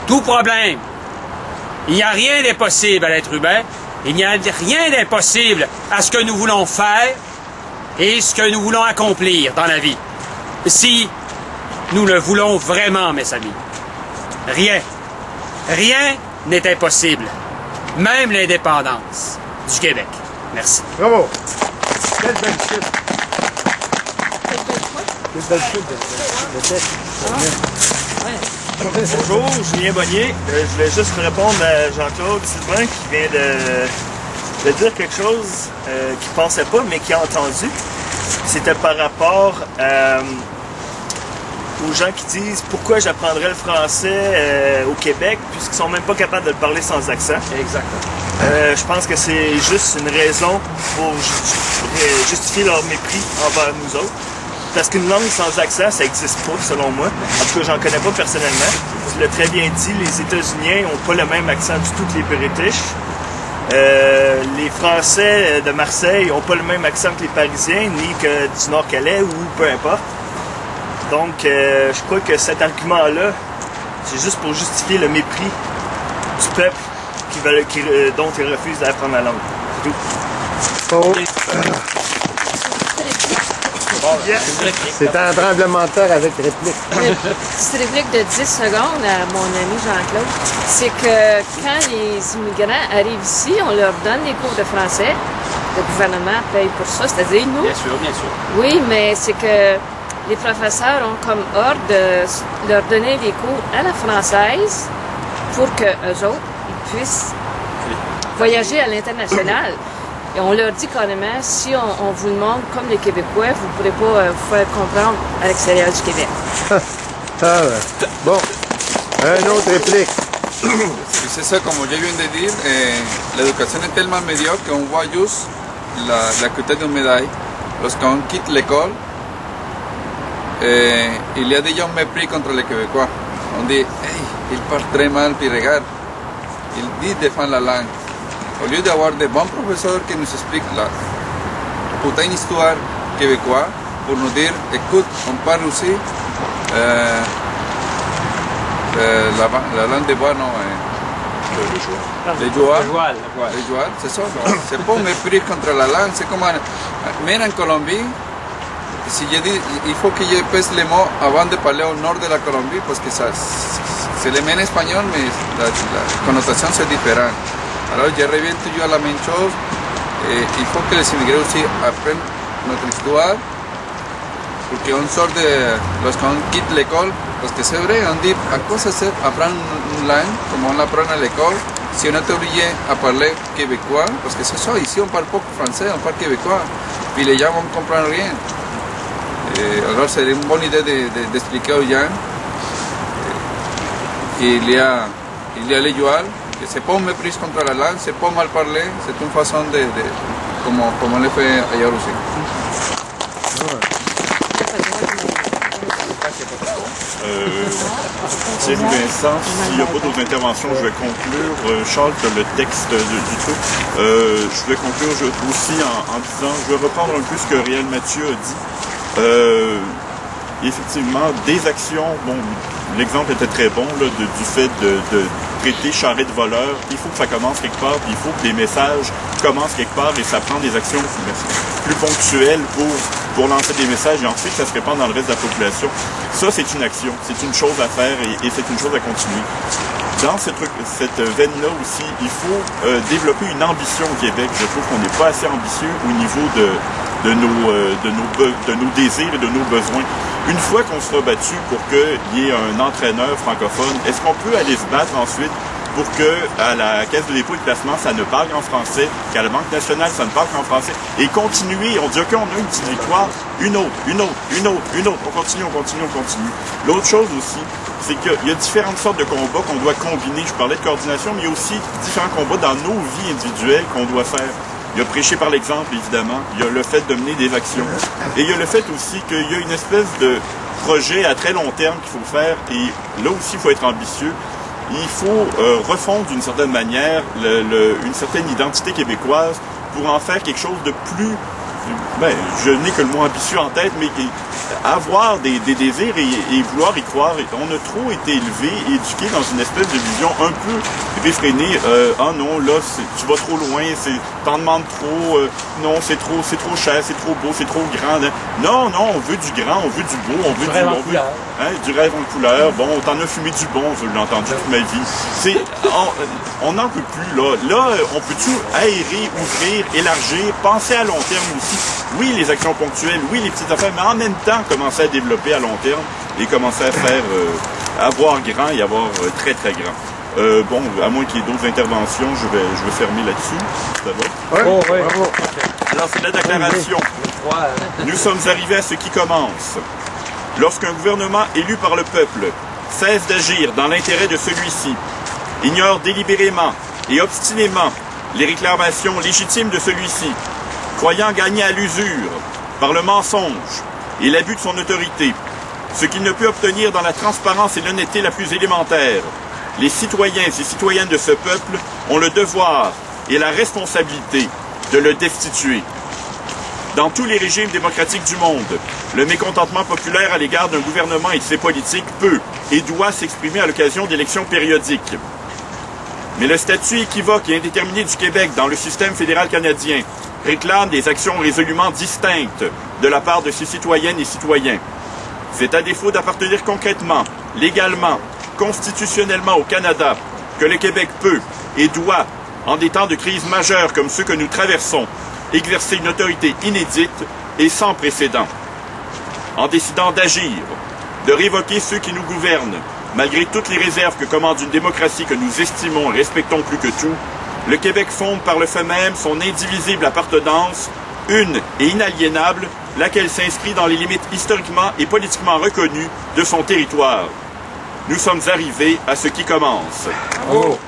tout problème. Il n'y a rien d'impossible à l'être humain. Il n'y a rien d'impossible à ce que nous voulons faire et ce que nous voulons accomplir dans la vie. Si nous le voulons vraiment, mes amis. Rien n'est impossible. Même l'indépendance du Québec. Merci. Bravo. Quelle belle chute. Quelle belle chute de texte. Bonjour, Julien Bonnier. Je voulais juste répondre à Jean-Claude Sylvain qui vient de dire quelque chose qu'il ne pensait pas, mais qu'il a entendu. C'était par rapport aux gens qui disent pourquoi j'apprendrais le français au Québec puisqu'ils sont même pas capables de le parler sans accent. Exactement. Je pense que c'est juste une raison pour justifier leur mépris envers nous autres. Parce qu'une langue sans accent, ça n'existe pas, selon moi. En tout cas, j'en connais pas personnellement. Tu l'as très bien dit, les États-Unis n'ont pas le même accent du tout que les British. Les Français de Marseille n'ont pas le même accent que les Parisiens, ni que du Nord-Calais, ou peu importe. Donc, je crois que cet argument-là, c'est juste pour justifier le mépris du peuple dont ils refusent d'apprendre la langue. C'est tout. Oh. C'est un tremblement de terre avec réplique. Une petite réplique de 10 secondes à mon ami Jean-Claude. C'est que quand les immigrants arrivent ici, on leur donne des cours de français. Le gouvernement paye pour ça, c'est-à-dire nous. Bien sûr, bien sûr. Oui, mais c'est que les professeurs ont comme ordre de leur donner des cours à la française pour qu'eux autres ils puissent voyager à l'international. Et on leur dit carrément, si on vous demande comme les Québécois, vous ne pourrez pas vous faire comprendre à l'extérieur du Québec. Bon, un autre réplique. C'est ça, comme je viens de dire, l'éducation est tellement médiocre qu'on voit juste la côté d'une médaille. Lorsqu'on quitte l'école, il y a déjà un mépris contre les Québécois. On dit, hey, il parle très mal, puis regarde, il dit défendre la langue. Au lieu d'avoir de bons professeurs qui nous expliquent la putain histoire québécoise pour nous dire, écoute, on parle aussi la langue de bois, non, les joueurs, c'est ça, c'est pas un mépris contre la langue, c'est comme, même en Colombie, si je dis, il faut que je pèse les mots avant de parler au nord de la Colombie, parce que ça, c'est le même espagnol, mais la connotation c'est différente. Alors je reviens toujours à la même chose, il faut que les immigrés aussi apprennent notre histoire, pour qu'on sorte lorsqu'on quitte l'école, parce que c'est vrai, on dit à quoi ça sert apprendre une langue, comme on l'apprend à l'école, si on est obligé à parler québécois, parce que c'est ça, ici on parle pas français, on parle québécois, puis les gens ne comprennent rien. Alors c'est une bonne idée d'expliquer aux gens qu'il y a les joueurs, que c'est pas un mépris contre la langue, c'est pas mal parler, c'est une façon de como le fue allá a Rusia. Thierry Vincent, s'il n'y a pas d'autres interventions, je vais conclure. Charles, tu as le texte du truc. Je vais conclure aussi en disant, je vais reprendre un peu ce que Réal Mathieu a dit. Effectivement, des actions, bon, l'exemple était très bon là, du fait de traiter charrette de voleurs. Il faut que ça commence quelque part, puis il faut que des messages commencent quelque part et ça prend des actions plus ponctuelles pour lancer des messages et ensuite ça se répand dans le reste de la population. Ça, c'est une action, c'est une chose à faire et c'est une chose à continuer. Dans cette veine-là aussi, il faut développer une ambition au Québec. Je trouve qu'on n'est pas assez ambitieux au niveau de nos désirs et de nos besoins. Une fois qu'on sera battu pour qu'il y ait un entraîneur francophone, est-ce qu'on peut aller se battre ensuite pour que à la Caisse de dépôt et de placement, ça ne parle qu'en français, qu'à la Banque nationale, ça ne parle qu'en français, et continuer, on dit OK, on a une petite victoire, une autre, on continue. L'autre chose aussi, c'est qu'il y a différentes sortes de combats qu'on doit combiner. Je parlais de coordination, mais il y a aussi différents combats dans nos vies individuelles qu'on doit faire. Il y a prêcher par l'exemple, évidemment. Il y a le fait de mener des actions. Et il y a le fait aussi qu'il y a une espèce de projet à très long terme qu'il faut faire. Et là aussi, il faut être ambitieux. Il faut refondre d'une certaine manière une certaine identité québécoise pour en faire quelque chose de plus... Ben, je n'ai que le mot ambitieux en tête, mais avoir des désirs et vouloir y croire. On a trop été élevés et éduqués dans une espèce de vision un peu réfrénée. Ah non, là, tu vas trop loin, t'en demandes trop, non, c'est trop cher, c'est trop beau, c'est trop grand. Non, on veut du grand, on veut du beau, on veut du rêve en couleur. Du rêve en couleur. Bon, t'en as fumé du bon, je l'ai entendu toute ma vie. On n'en peut plus, là. Là, on peut tout aérer, ouvrir, élargir, penser à long terme aussi. Oui, les actions ponctuelles, oui, les petites affaires, mais en même temps, commencer à développer à long terme et commencer à faire, avoir grand et avoir très, très grand. Bon, à moins qu'il y ait d'autres interventions, je vais fermer là-dessus. Ça va? Oui, bravo. Alors, c'est la déclaration. Nous sommes arrivés à ce qui commence. Lorsqu'un gouvernement élu par le peuple cesse d'agir dans l'intérêt de celui-ci, ignore délibérément et obstinément les réclamations légitimes de celui-ci, croyant gagner à l'usure, par le mensonge et l'abus de son autorité, ce qu'il ne peut obtenir dans la transparence et l'honnêteté la plus élémentaire, les citoyens et citoyennes de ce peuple ont le devoir et la responsabilité de le destituer. Dans tous les régimes démocratiques du monde, le mécontentement populaire à l'égard d'un gouvernement et de ses politiques peut et doit s'exprimer à l'occasion d'élections périodiques. Mais le statut équivoque et indéterminé du Québec dans le système fédéral canadien réclame des actions résolument distinctes de la part de ses citoyennes et citoyens. C'est à défaut d'appartenir concrètement, légalement, constitutionnellement au Canada que le Québec peut et doit, en des temps de crise majeure comme ceux que nous traversons, exercer une autorité inédite et sans précédent. En décidant d'agir, de révoquer ceux qui nous gouvernent, malgré toutes les réserves que commande une démocratie que nous estimons et respectons plus que tout, le Québec fonde par le fait même son indivisible appartenance, une et inaliénable, laquelle s'inscrit dans les limites historiquement et politiquement reconnues de son territoire. Nous sommes arrivés à ce qui commence. Bravo.